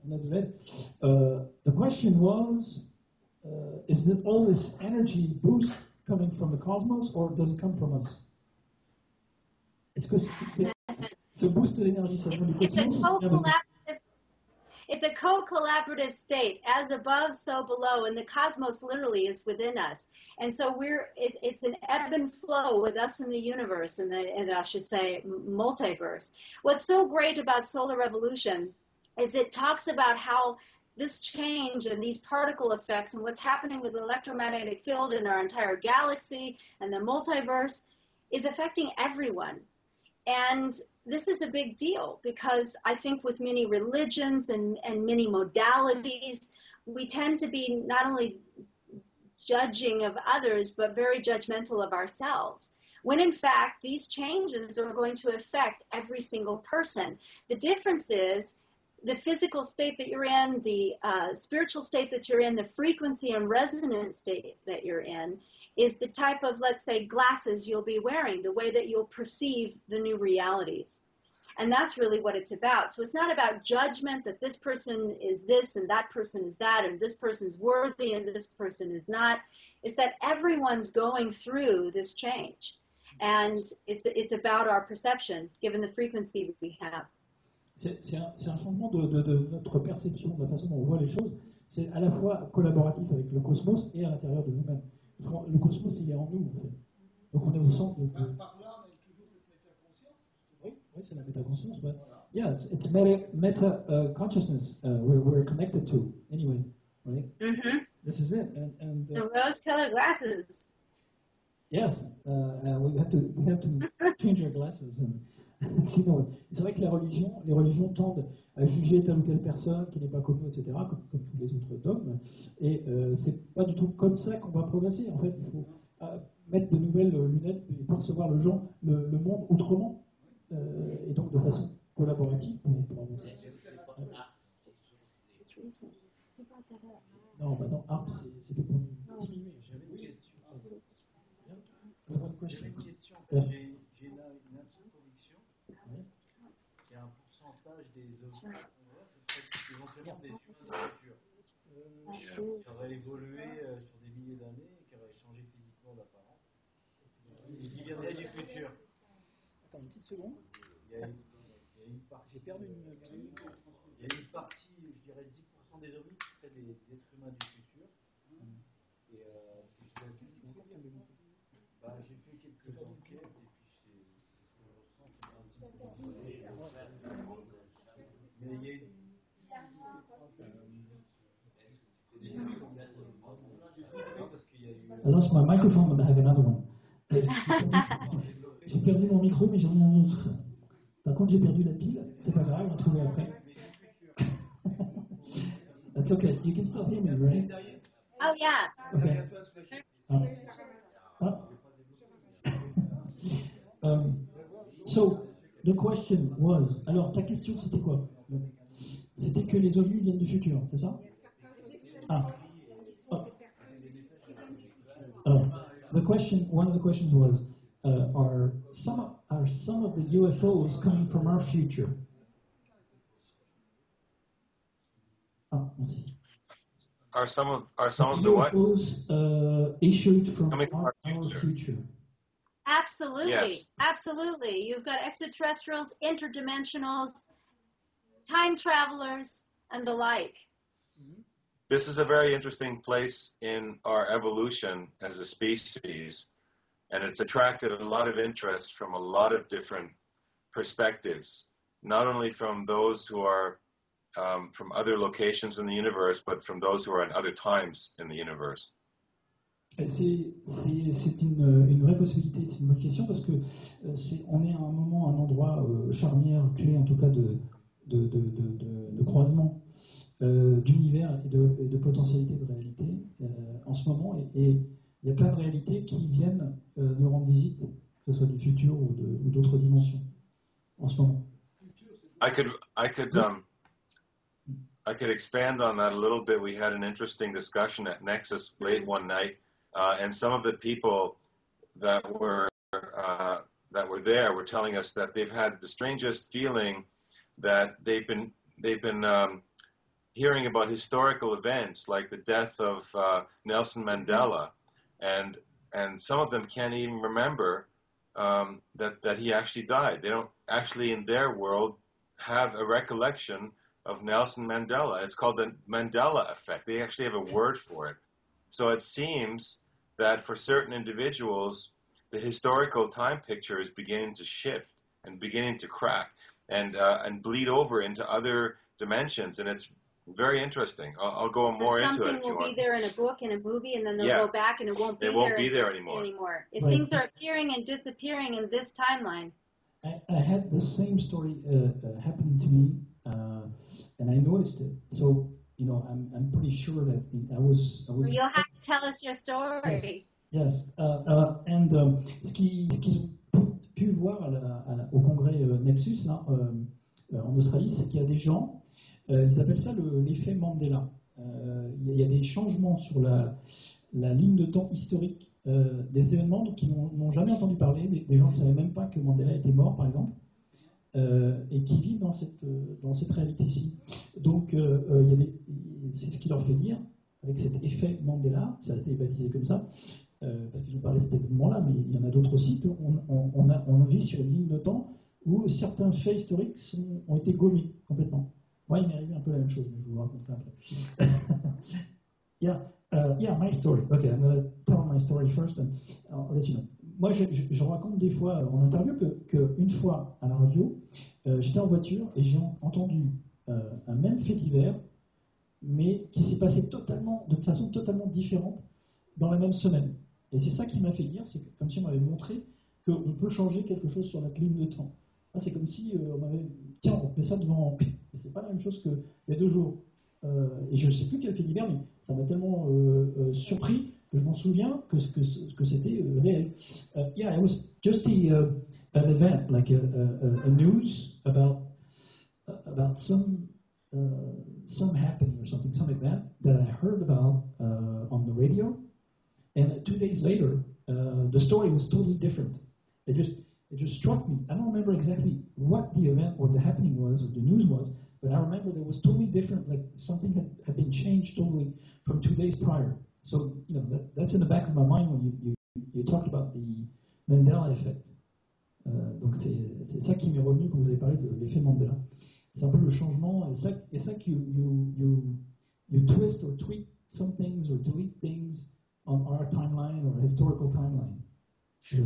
On a de l'aide. The question was, is it all this energy boost coming from the cosmos, or does it come from us? Est-ce que ce boost d'énergie, ça vient du cosmos? It's a co-collaborative state, as above, so below, and the cosmos literally is within us. And so it's an ebb and flow with us in the universe, and I should say multiverse. What's so great about Solar Revolution is it talks about how this change and these particle effects and what's happening with the electromagnetic field in our entire galaxy and the multiverse is affecting everyone. And this is a big deal because I think with many religions and many modalities, we tend to be not only judging of others, but very judgmental of ourselves. When in fact, these changes are going to affect every single person. The difference is the physical state that you're in, the spiritual state that you're in, the frequency and resonance state that you're in, is the type of, let's say, glasses you'll be wearing, the way that you'll perceive the new realities. And that's really what it's about. So it's not about judgment that this person is this and that person is that and this person's worthy and this person is not. It's that everyone's going through this change. And it's about our perception, given the frequency we have. C'est un changement de notre perception, de la façon dont on voit les choses. C'est à la fois collaboratif avec le cosmos et à l'intérieur de nous-mêmes. Le cosmos, il est en nous, en fait. Donc on est au centre de... Par là, mais toujours cette métaconscience. Oui, c'est la métaconscience. But yeah, it's meta consciousness we're connected to, anyway. Right? Mm-hmm. This is it. And the rose-colored glasses. Yes, we have to change our glasses. Sinon, c'est vrai que les religions tendent à juger telle ou telle personne qui n'est pas comme nous, etc., comme tous les autres dogmes. Et c'est pas du tout comme ça qu'on va progresser. En fait, il faut mettre de nouvelles lunettes et percevoir le monde autrement, et donc de façon collaborative Non, bah non, ARP, c'était pour diminuer. J'avais une question. J'avais une question. J'ai là une intime conviction qu'il y a un pourcentage des ovnis qu'on voit, ce serait éventuellement des humains du futur. Qui auraient évolué sur des milliers d'années et qui auraient changé physiquement d'apparence. Et qui viendraient du futur. Attends, une petite seconde. Il y a une partie. J'ai perdu une grille. Il y a une partie, je dirais 10% des ovnis qui seraient des êtres humains du futur. Et j'ai fait quelques enquêtes et puis c'est ce que je ressens, c'est un petit peu. Mais il y a une. I lost my microphone, but I have another one. J'ai perdu mon micro, mais j'en ai un autre. Par contre, j'ai perdu la pile. C'est pas grave, on va trouver après. That's okay. You can still hear me, right? Oh, yeah. Okay. So, the question was... Alors, ta question, c'était quoi? C'était que les ovnis viennent du futur, c'est ça? Ah. Oh. One of the questions was, are some of the UFOs coming from our future? Ah, merci. Are some of the what? UFOs issued from our future. Absolutely. Yes. Absolutely. You've got extraterrestrials, interdimensionals, time travelers, and the like. This is a very interesting place in our evolution as a species, and it's attracted a lot of interest from a lot of different perspectives, not only from those who are from other locations in the universe, but from those who are at other times in the universe. C'est une vraie possibilité, c'est une bonne question, parce que on est à un moment, un endroit charnière, clé en tout cas de croisement d'univers et de potentialité de réalité en ce moment, et il y a plein de réalités qui viennent nous rendre visite, que ce soit du futur ou d'autres dimensions en ce moment. I could expand on that a little bit. We had an interesting discussion at Nexus late one night, and some of the people that were there were telling us that they've had the strangest feeling that they've been hearing about historical events like the death of Nelson Mandela, and some of them can't even remember that he actually died. They don't actually, in their world, have a recollection of Nelson Mandela. It's called the Mandela effect. They actually have a word for it. So it seems that for certain individuals, the historical time picture is beginning to shift and beginning to crack and bleed over into other dimensions, and it's very interesting. I'll go more into it if you want. Something will be there in a book, in a movie, and then they'll go back and it won't be there anymore. If things are appearing and disappearing in this timeline. I had the same story happening to me, and I noticed it. So, I'm pretty sure that I was. You'll have to tell us your story. Yes. Ce qu'ils ont pu voir au congrès Nexus là, en Australie, c'est qu'il y a des gens, ils appellent ça l'effet Mandela. Il y a des changements sur la ligne de temps historique des événements qui n'ont jamais entendu parler, des gens qui ne savaient même pas que Mandela était mort, par exemple, et qui vivent dans cette réalité-ci. Donc, c'est ce qui leur fait dire, avec cet effet Mandela, ça a été baptisé comme ça, parce qu'ils ont parlé de cet événement-là, mais il y en a d'autres aussi, on vit sur une ligne de temps où certains faits historiques ont été gommés complètement. Moi, il m'est arrivé un peu la même chose, mais je vais vous raconter après. Yeah, my story. Okay, I'm going to tell my story first and I'll let you know. Moi, je raconte des fois en interview qu'une fois à la radio, j'étais en voiture et j'ai entendu un même fait divers, mais qui s'est passé de façon totalement différente dans la même semaine. Et c'est ça qui m'a fait dire, c'est comme si on m'avait montré qu'on peut changer quelque chose sur notre ligne de temps. Là, c'est comme si on m'avait dit, tiens, on met ça devant... Et c'est pas la même chose qu'il y a 2 jours. Et je ne sais plus quel fait divers, mais ça m'a tellement surpris que je m'en souviens que c'était réel. Yeah, it was just an event, like a news about some happening or something like that I heard about on the radio, and 2 days later, the story was totally different. It just struck me. I don't remember exactly what the event or the happening was or the news was, but I remember that it was totally different. Like something had been changed totally from 2 days prior. So that's in the back of my mind when you talked about the Mandela effect. Donc c'est ça qui m'est revenu quand vous avez parlé de l'effet Mandela. C'est un peu le changement, et ça que you twist or tweak some things or delete things on our timeline or historical timeline.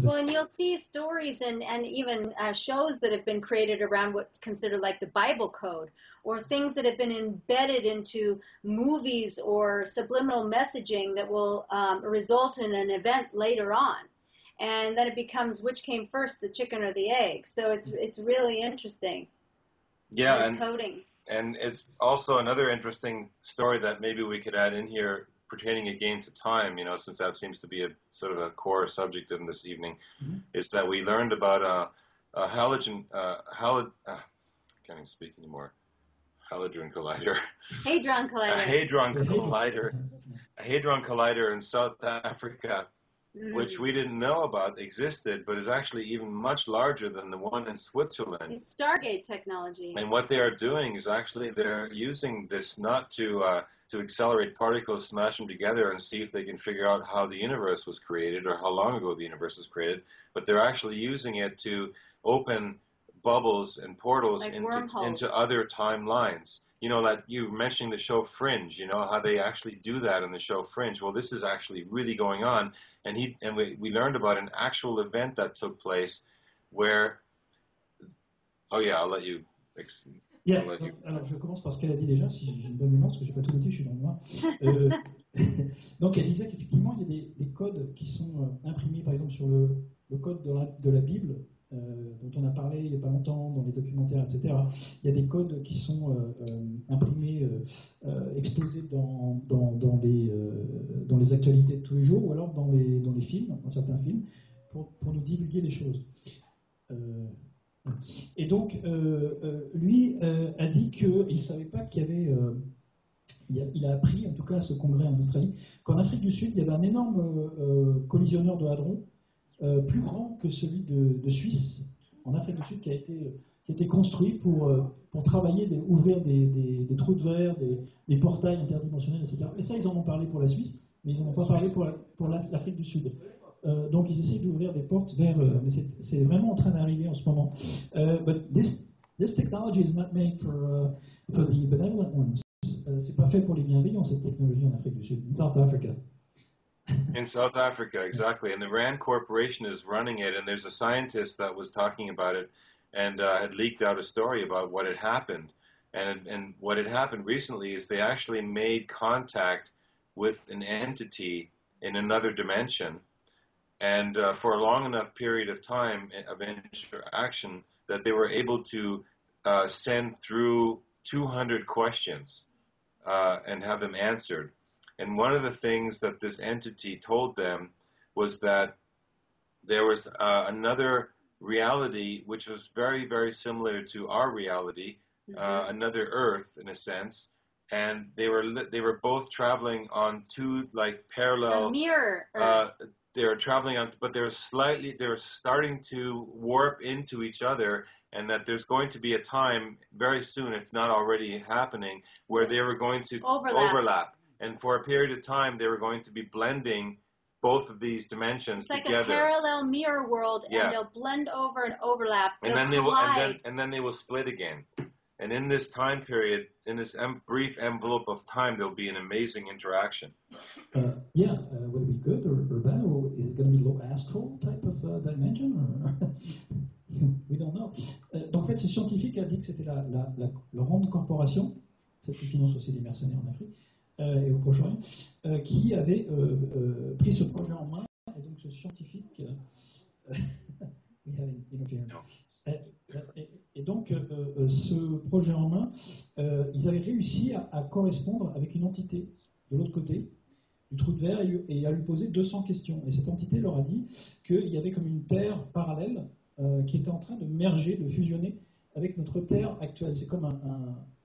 Well, and you'll see stories and even shows that have been created around what's considered like the Bible code, or things that have been embedded into movies or subliminal messaging that will result in an event later on. And then it becomes which came first, the chicken or the egg. So it's really interesting. Yeah, this coding. And it's also another interesting story that maybe we could add in here pertaining again to time, since that seems to be a sort of a core subject in this evening, is that we learned about a halogen, can't even speak anymore, hadron collider. Hadron collider. A hadron collider in South Africa, which we didn't know about existed, but is actually even much larger than the one in Switzerland. It's Stargate technology. And what they are doing is actually they're using this not to accelerate particles, smash them together, and see if they can figure out how the universe was created or how long ago the universe was created, but they're actually using it to open bubbles and portals like into other timelines. Like you mentioning the show Fringe, how they actually do that in the show Fringe. Well, this is actually really going on, and we learned about an actual event that took place where. Oh yeah, I'll let you. Alors je commence par ce qu'elle a dit déjà, si j'ai une bonne mémoire, parce que j'ai pas tout noté, je suis dans le noir. Donc elle disait qu'effectivement il y a des codes qui sont imprimés, par exemple sur le code de la Bible. Dont on a parlé il n'y a pas longtemps dans les documentaires, etc. Il y a des codes qui sont imprimés, exposés dans les actualités de tous les jours, ou alors dans les films, dans certains films, pour nous divulguer les choses. Et donc, lui a dit qu'il ne savait pas qu'il y avait... il a appris, en tout cas à ce congrès en Australie, qu'en Afrique du Sud, il y avait un énorme collisionneur de hadrons, plus grand que celui de Suisse, en Afrique du Sud, qui a été construit pour travailler, ouvrir des trous de verre, des portails interdimensionnels, etc. Et ça, ils en ont parlé pour la Suisse, mais ils n'en ont pas parlé pour l'Afrique du Sud. Donc, ils essaient d'ouvrir des portes vers... mais c'est vraiment en train d'arriver en ce moment. But this technology is not made for the benevolent ones. C'est pas fait pour les bienveillants, cette technologie en Afrique du Sud, in South Africa. In South Africa, exactly. And the RAND Corporation is running it, and there's a scientist that was talking about it and had leaked out a story about what had happened. And what had happened recently is they actually made contact with an entity in another dimension, and for a long enough period of time of interaction that they were able to send through 200 questions and have them answered. And one of the things that this entity told them was that there was another reality which was very, very similar to our reality, another Earth in a sense, and they were both traveling on two parallel mirror Earth. They were traveling on, but they were starting to warp into each other, and that there's going to be a time very soon, if not already happening, where they were going to overlap. And for a period of time, they were going to be blending both of these dimensions together. It's like a parallel mirror world, and they'll blend over and overlap. And then they will split again. And in this time period, in this brief envelope of time, there'll be an amazing interaction. Would it be good or bad, or is it going to be low astral type of dimension? Or we don't know. Donc en fait, ce scientifique a dit que c'était la RAND Corporation, celle qui finance aussi les mercenaires en Afrique et au Proche-Orient, qui avait pris ce projet en main. Et donc ce scientifique... Et donc, ce projet en main, ils avaient réussi à correspondre avec une entité de l'autre côté du trou de verre et à lui poser 200 questions. Et cette entité leur a dit qu'il y avait comme une terre parallèle qui était en train de merger, de fusionner avec notre Terre actuelle. C'est comme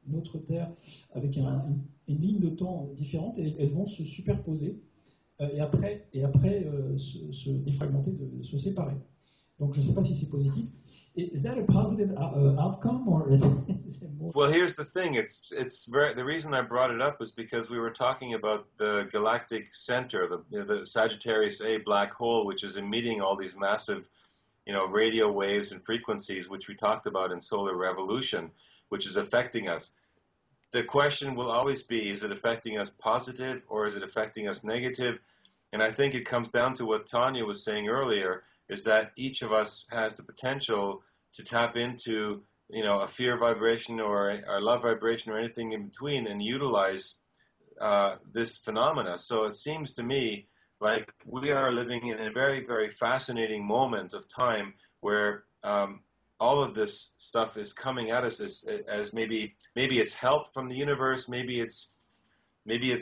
une autre Terre avec une ligne de temps différente et elles vont se superposer et après se défragmenter, se séparer. Donc je ne sais pas si c'est positif. Is that a positive outcome or is it more? Well, here's the thing. The reason I brought it up was because we were talking about the galactic center, the Sagittarius A black hole, which is emitting all these massive, radio waves and frequencies, which we talked about in Solar Revolution, which is affecting us. The question will always be, is it affecting us positive or is it affecting us negative? And I think it comes down to what Tonia was saying earlier, is that each of us has the potential to tap into, a fear vibration or a love vibration or anything in between and utilize this phenomena. So it seems to me like we are living in a very, very fascinating moment of time where all of this stuff is coming at us as maybe it's help from the universe, maybe it's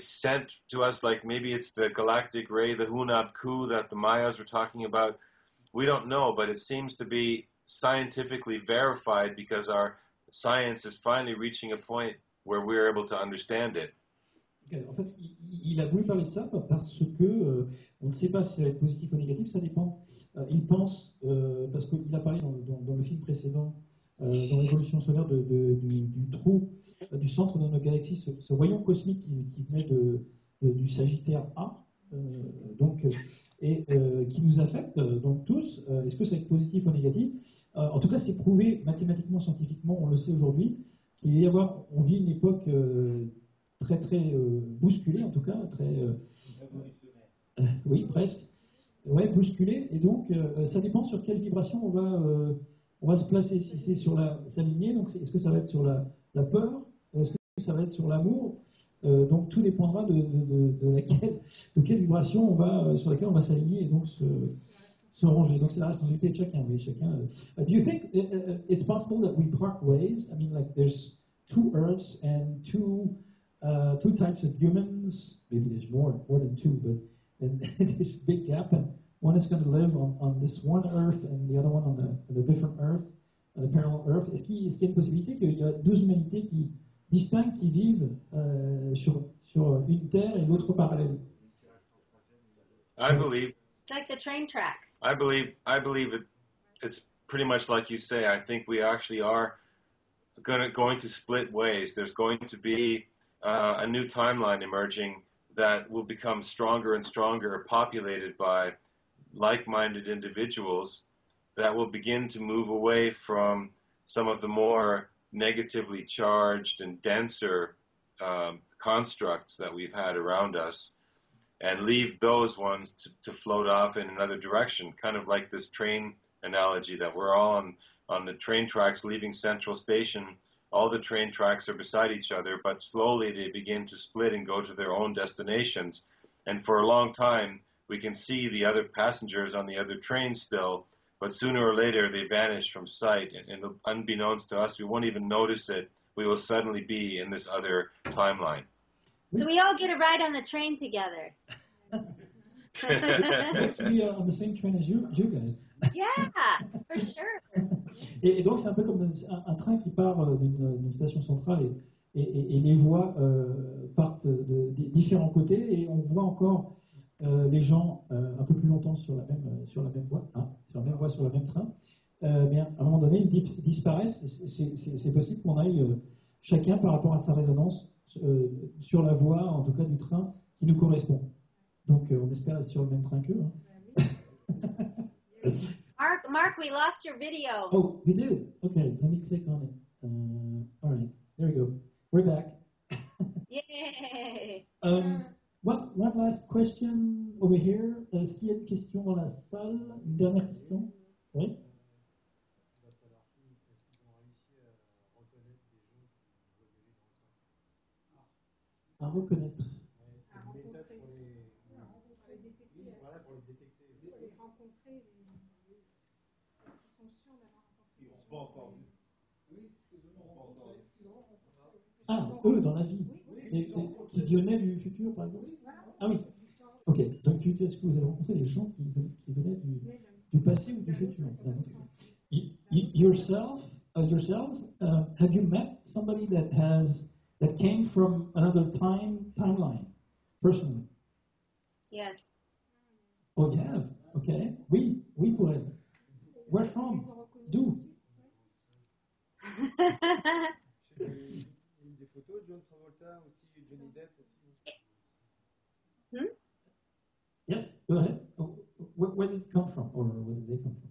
sent to us, like maybe it's the galactic ray, the Hunab Ku that the Mayas were talking about. We don't know, but it seems to be scientifically verified because our science is finally reaching a point where we're able to understand it. Okay. En fait, il a voulu parler de ça parce que on ne sait pas si ça va être positif ou négatif, ça dépend. Il pense, parce qu'il a parlé dans le film précédent, dans l'évolution solaire du trou, du centre de notre galaxie, ce voyant cosmique qui venait du Sagittaire A, qui nous affecte donc tous. Est-ce que ça va être positif ou négatif? En tout cas, c'est prouvé mathématiquement, scientifiquement, on le sait aujourd'hui, on vit une époque très très bousculée, en tout cas, oui, presque, ouais, bousculée. Et donc, ça dépend sur quelle vibration on va se placer. Si c'est sur s'aligner, donc est-ce que ça va être sur la peur, est-ce que ça va être sur l'amour? Donc tout dépendra de quelle vibration sur laquelle on va s'aligner et donc se ranger. Donc c'est la responsabilité de chacun. Mais do you think it's possible that we part ways? I mean, like there's two Earths and two types of humans. Maybe there's more than two, but this big gap, and one is going to live on this one Earth and the other one on a different Earth, a parallel Earth. Est-ce qu'il y a une possibilité qu'il y a deux humanités distincts qui vivent sur une terre et l'autre parallèle? I believe. It's like the train tracks. I believe it's pretty much like you say. I think we actually are going to split ways. There's going to be a new timeline emerging that will become stronger and stronger, populated by like-minded individuals that will begin to move away from some of the more negatively charged and denser constructs that we've had around us and leave those ones to float off in another direction, kind of like this train analogy that we're all on the train tracks leaving Central Station. All the train tracks are beside each other, but slowly they begin to split and go to their own destinations. And for a long time, we can see the other passengers on the other trains still, but sooner or later they vanish from sight, and unbeknownst to us, we won't even notice it. We will suddenly be in this other timeline. So we all get a ride on the train together. We are on the same train as you guys. Yeah, for sure. Et donc c'est un peu comme un train qui part d'une station centrale et les voies partent de différents côtés et on voit encore les gens un peu plus longtemps sur la même voie, sur le même train, mais à un moment donné ils disparaissent. C'est possible qu'on aille chacun par rapport à sa résonance sur la voie, en tout cas du train qui nous correspond. Donc on espère être sur le même train qu'eux. Marc, we lost your video. Oh, we did. Okay, let me click on it. All right, there we go. We're back. Yay! One last question over here. Est-ce qu'il y a une question dans la salle? Une dernière question? Oui. À reconnaître. Pour les détecter. Voilà, pour les détecter. Pour les rencontrer. Est-ce qu'ils sont sûrs d'avoir rencontré? Ils n'ont pas encore vu. Oui, excusez-moi, on pas encore vu. Ah, eux, dans la vie. Oui, qui venaient du futur, par exemple? Ah oui. Ok. Donc, est-ce que vous avez rencontré des gens qui venaient du passé ou du futur? Yourself, yourselves, have you met somebody that came from another timeline, personally? Yes. Oh, you have? Okay. Oui, pourrait. Where from? D'où? Des photos, John Travolta aussi, Johnny Depp aussi. Yes, go ahead. Where did it come from, or where did they come from?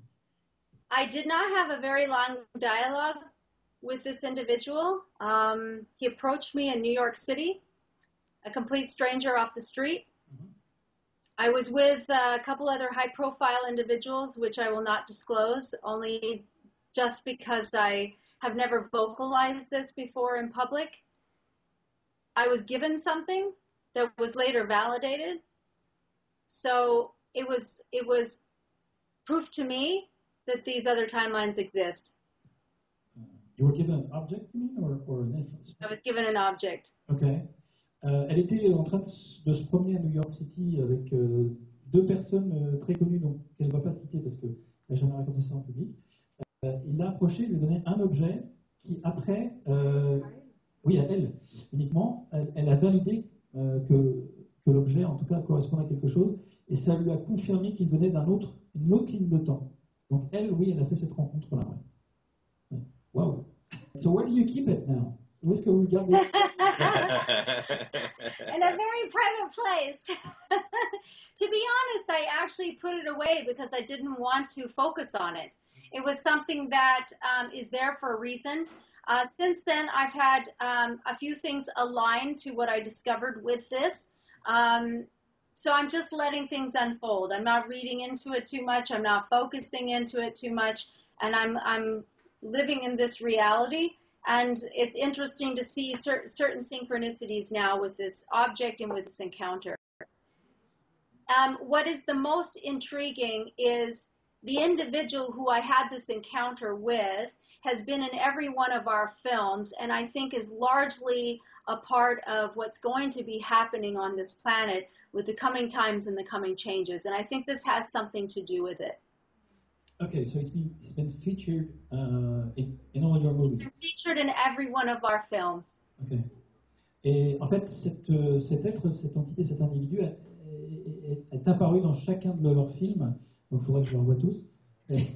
I did not have a very long dialogue with this individual. He approached me in New York City, a complete stranger off the street. Mm-hmm. I was with a couple other high-profile individuals, which I will not disclose, only just because I have never vocalized this before in public. I was given something that was later validated. So it was proof to me that these other timelines exist. You were given an object, you mean, or an influence? I was given an object. Okay. Elle était en train de se promener à New York City avec deux personnes très connues, donc qu'elle ne va pas citer parce qu'elle n'a jamais raconté ça en public. Il l'a approché, il lui a donné un objet qui, après, oui, à elle uniquement, elle a validé que l'objet, en tout cas, correspond à quelque chose, et ça lui a confirmé qu'il venait d'une autre ligne de temps. Donc elle, oui, elle a fait cette rencontre-là. Ouais. Wow. So where do you keep it now? Où est-ce que vous le gardez? In a very private place. To be honest, I actually put it away because I didn't want to focus on it. It was something that is there for a reason. Since then, I've had a few things aligned to what I discovered with this. So I'm just letting things unfold. I'm not reading into it too much. I'm not focusing into it too much. And I'm living in this reality. And it's interesting to see certain synchronicities now with this object and with this encounter. What is the most intriguing is the individual who I had this encounter with has been in every one of our films, and I think is largely a part of what's going to be happening on this planet with the coming times and the coming changes. And I think this has something to do with it. Okay, so it's been featured in all your movies. It's been featured in every one of our films. Okay. Et en fait, cet être, cette entité, cet individu est apparu dans chacun de leurs films. Donc, il faudrait que je les revoie tous et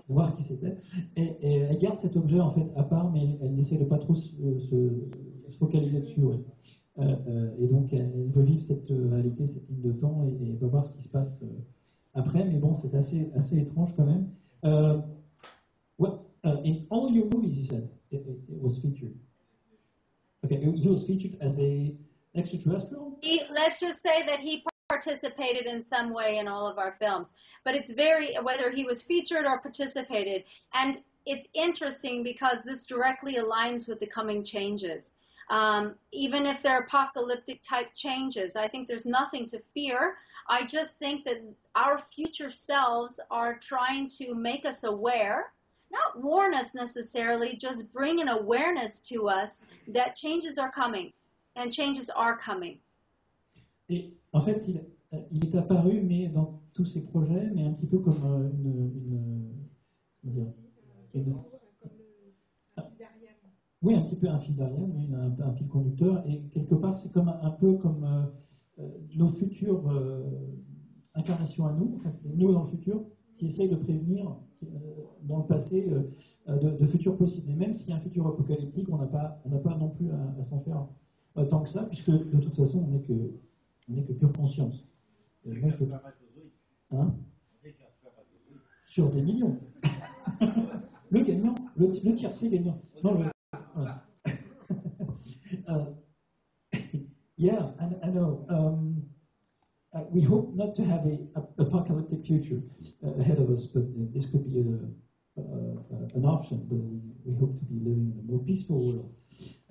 voir qui c'était. Et elle garde cet objet en fait à part, mais elle n'essaie de pas trop se focaliser dessus. Ouais. Et donc, elle veut vivre cette réalité, cette ligne de temps, et elle va voir ce qui se passe après. Mais bon, c'est assez étrange quand même. In all your movies, you said it was featured. Okay, he was featured as a extraterrestrial? Let's just say that he participated in some way in all of our films. But it's whether he was featured or participated. And it's interesting because this directly aligns with the coming changes. Even if they're apocalyptic type changes, I think there's nothing to fear. I just think that our future selves are trying to make us aware, not warn us necessarily, just bring an awareness to us that changes are coming, and changes are coming. Et en fait, il est apparu, mais dans tous ses projets, mais un petit peu comme oui, un petit peu un fil d'Ariane, oui, un fil conducteur, et quelque part, c'est comme un peu comme nos futures incarnations à nous, enfin, c'est nous dans le futur, qui essayent de prévenir dans le passé de futurs possibles. Et même s'il y a un futur apocalyptique, on n'a pas non plus à s'en faire tant que ça, puisque de toute façon, on n'est que pure conscience. Sur des millions. Le gagnant, le tiercé gagnant. Non, yeah, I know. We hope not to have an apocalyptic future ahead of us, but this could be an option. But we hope to be living in a more peaceful world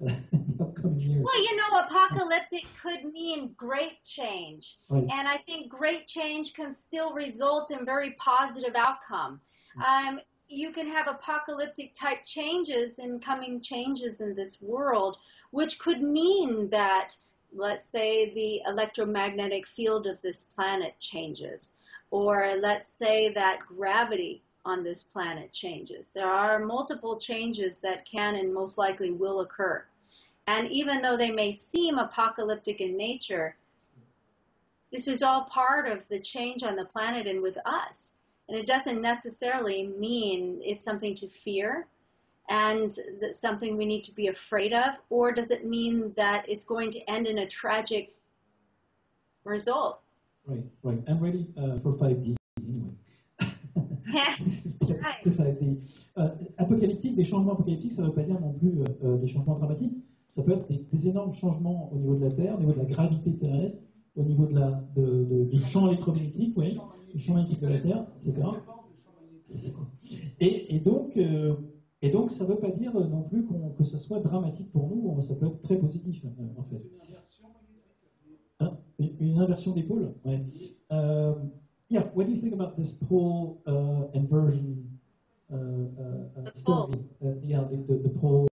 in the upcoming years. Well, you know, apocalyptic could mean great change. Right. And I think great change can still result in very positive outcome. You can have apocalyptic type changes and coming changes in this world, which could mean that, let's say, the electromagnetic field of this planet changes, or let's say that gravity on this planet changes. There are multiple changes that can and most likely will occur. And even though they may seem apocalyptic in nature, this is all part of the change on the planet and with us. And it doesn't necessarily mean it's something to fear and that's something we need to be afraid of, or does it mean that it's going to end in a tragic result? Right. I'm ready for 5D anyway. Right. 5D. Apocalyptique, des changements apocalyptiques, ça ne veut pas dire non plus des changements dramatiques. Ça peut être des énormes changements au niveau de la Terre, au niveau de la gravité terrestre, au niveau du champ électromagnétique, ouais, du champ magnétique de la Terre, etc. Et donc, ça ne veut pas dire non plus que ça soit dramatique pour nous, ça peut être très positif, en fait. Une inversion des pôles, ouais. Yeah, what do you think about this pole inversion story? Yeah, the pole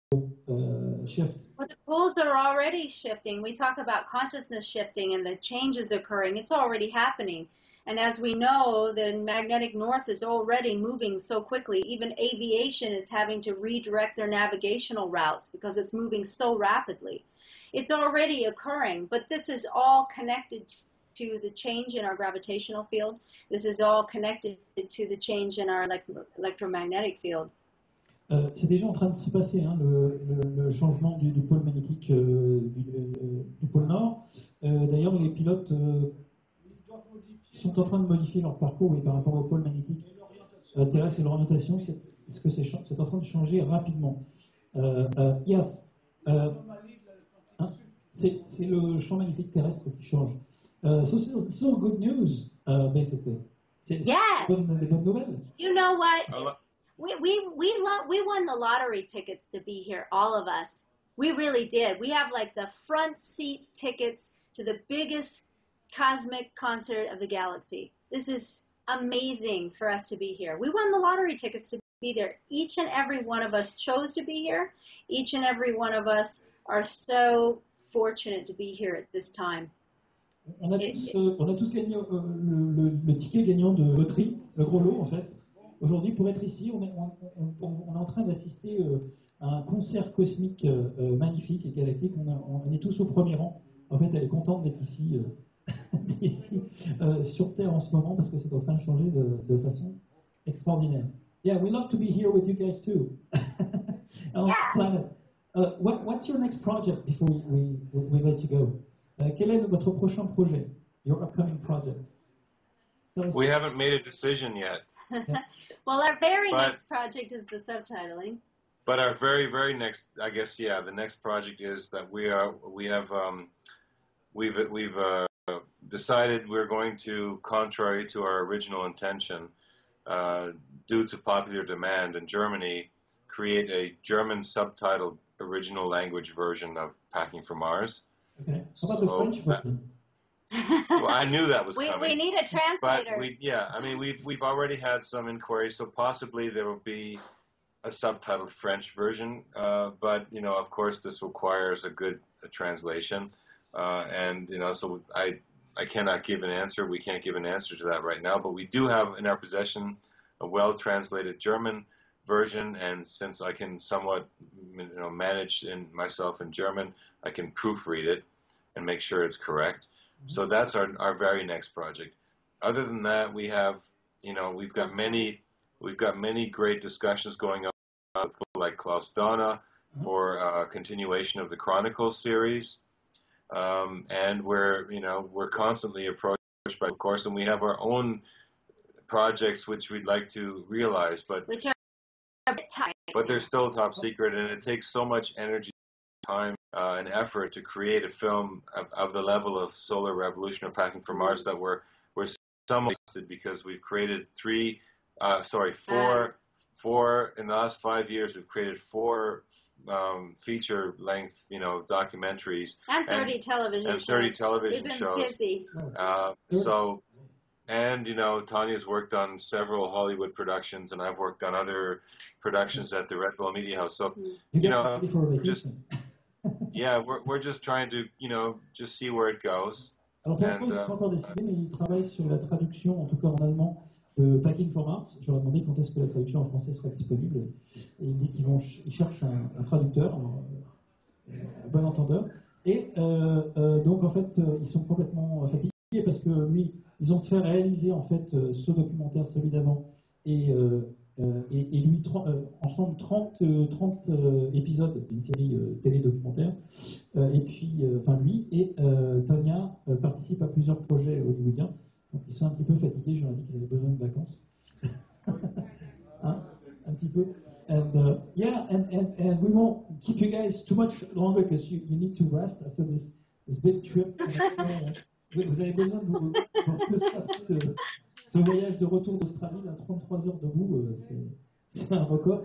shift. Well, the poles are already shifting. We talk about consciousness shifting and the changes occurring. It's already happening. And as we know, the magnetic north is already moving so quickly. Even aviation is having to redirect their navigational routes because it's moving so rapidly. It's already occurring, but this is all connected to the change in our gravitational field. This is all connected to the change in our electromagnetic field. C'est déjà en train de se passer, hein, le changement du pôle magnétique du pôle nord. D'ailleurs, les pilotes sont en train de modifier leur parcours par rapport au pôle magnétique terrestre et l'orientation. C'est en train de changer rapidement. Yes. C'est le champ magnétique terrestre qui change. So good news, basically. C'est des bonnes nouvelles. You know what? We won the lottery tickets to be here, all of us. We really did. We have like the front seat tickets to the biggest cosmic concert of the galaxy. This is amazing for us to be here. We won the lottery tickets to be there. Each and every one of us chose to be here. Each and every one of us are so fortunate to be here at this time. On a tous gagné le ticket gagnant de loterie, le gros lot en fait. Aujourd'hui, pour être ici, on est en train d'assister à un concert cosmique magnifique et galactique. On est tous au premier rang. En fait, elle est contente d'être ici, sur Terre en ce moment parce que c'est en train de changer de façon extraordinaire. Yeah, we love to be here with you guys too. On this planet. What's your next project before we let you go? Quel est votre prochain projet? Your upcoming project? We haven't made a decision yet. Well, our very next project is the subtitling. But our very, very next, I guess, yeah, the next project is that we've decided we're going to, contrary to our original intention, due to popular demand in Germany, create a German subtitled original language version of Packing for Mars. Okay. How about the French version? Well, I knew that was coming. We need a translator. But we've already had some inquiries, so possibly there will be a subtitled French version. But of course, this requires a good translation, and so I cannot give an answer. We can't give an answer to that right now. But we do have in our possession a well-translated German version, and since I can somewhat manage myself in German, I can proofread it and make sure it's correct. So that's our very next project. Other than that, we have we've got many great discussions going on with people like Klaus Donna for a continuation of the Chronicles series, and we're constantly approached by, of course, and we have our own projects which we'd like to realize, but they're still top secret, and it takes so much energy, time, and effort to create a film of the level of Solar Revolution or Packing for Mars that we're somewhat exhausted because we've created four in the last 5 years. We've created 4 feature-length, documentaries and 30 television shows. Busy. And Tonia's worked on several Hollywood productions, and I've worked on other productions at the Red Bull Media House. So we're just trying to just see where it goes. Alors pour l'instant, ils n'ont pas encore décidé, mais ils travaillent sur la traduction, en tout cas en allemand, de Packing for Mars. Je leur ai demandé quand est-ce que la traduction en français sera disponible. Et il me dit qu'ils cherchent un traducteur, un bon entendeur. Et donc en fait, ils sont complètement fatigués parce que lui, ils ont fait réaliser en fait ce documentaire, celui d'avant, et lui, ensemble 30 épisodes d'une série télé-documentaire. Et puis, lui et Tonia participent à plusieurs projets hollywoodiens. Donc ils sont un petit peu fatigués, je leur ai dit qu'ils avaient besoin de vacances. Hein, un petit peu. And yeah, and we won't keep you guys too much longer because you need to rest after this big trip. Vous avez besoin de vous ce voyage de retour d'Australie, là, 33 heures debout, c'est un record.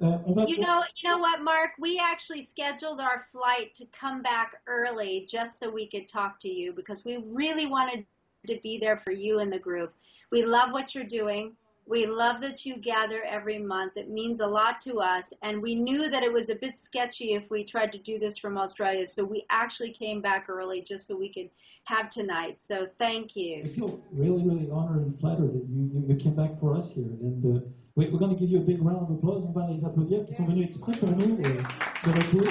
You know what, Marc? We actually scheduled our flight to come back early just so we could talk to you because we really wanted to be there for you and the group. We love what you're doing. We love that you gather every month. It means a lot to us. And we knew that it was a bit sketchy if we tried to do this from Australia. So we actually came back early just so we could have tonight. So thank you. I feel really, really honored and flattered that you came back for us here. And we're going to give you a big round of applause. On va les applaudir. Ils sont venus exprès pour nous de retour.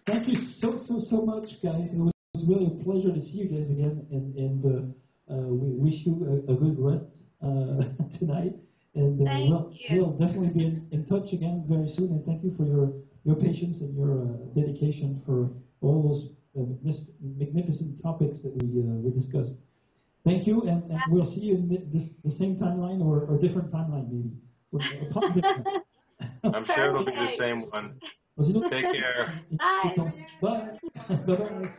Thank you so much, guys. It was really a pleasure to see you guys again, and we wish you a good rest tonight. And we'll definitely be in touch again very soon. And thank you for your patience and your dedication for all those magnificent topics that we discussed. Thank you, and we'll see you in the same timeline or different timeline maybe. I'm sure it'll be the same one. Take care. Bye. Bye. Bye-bye.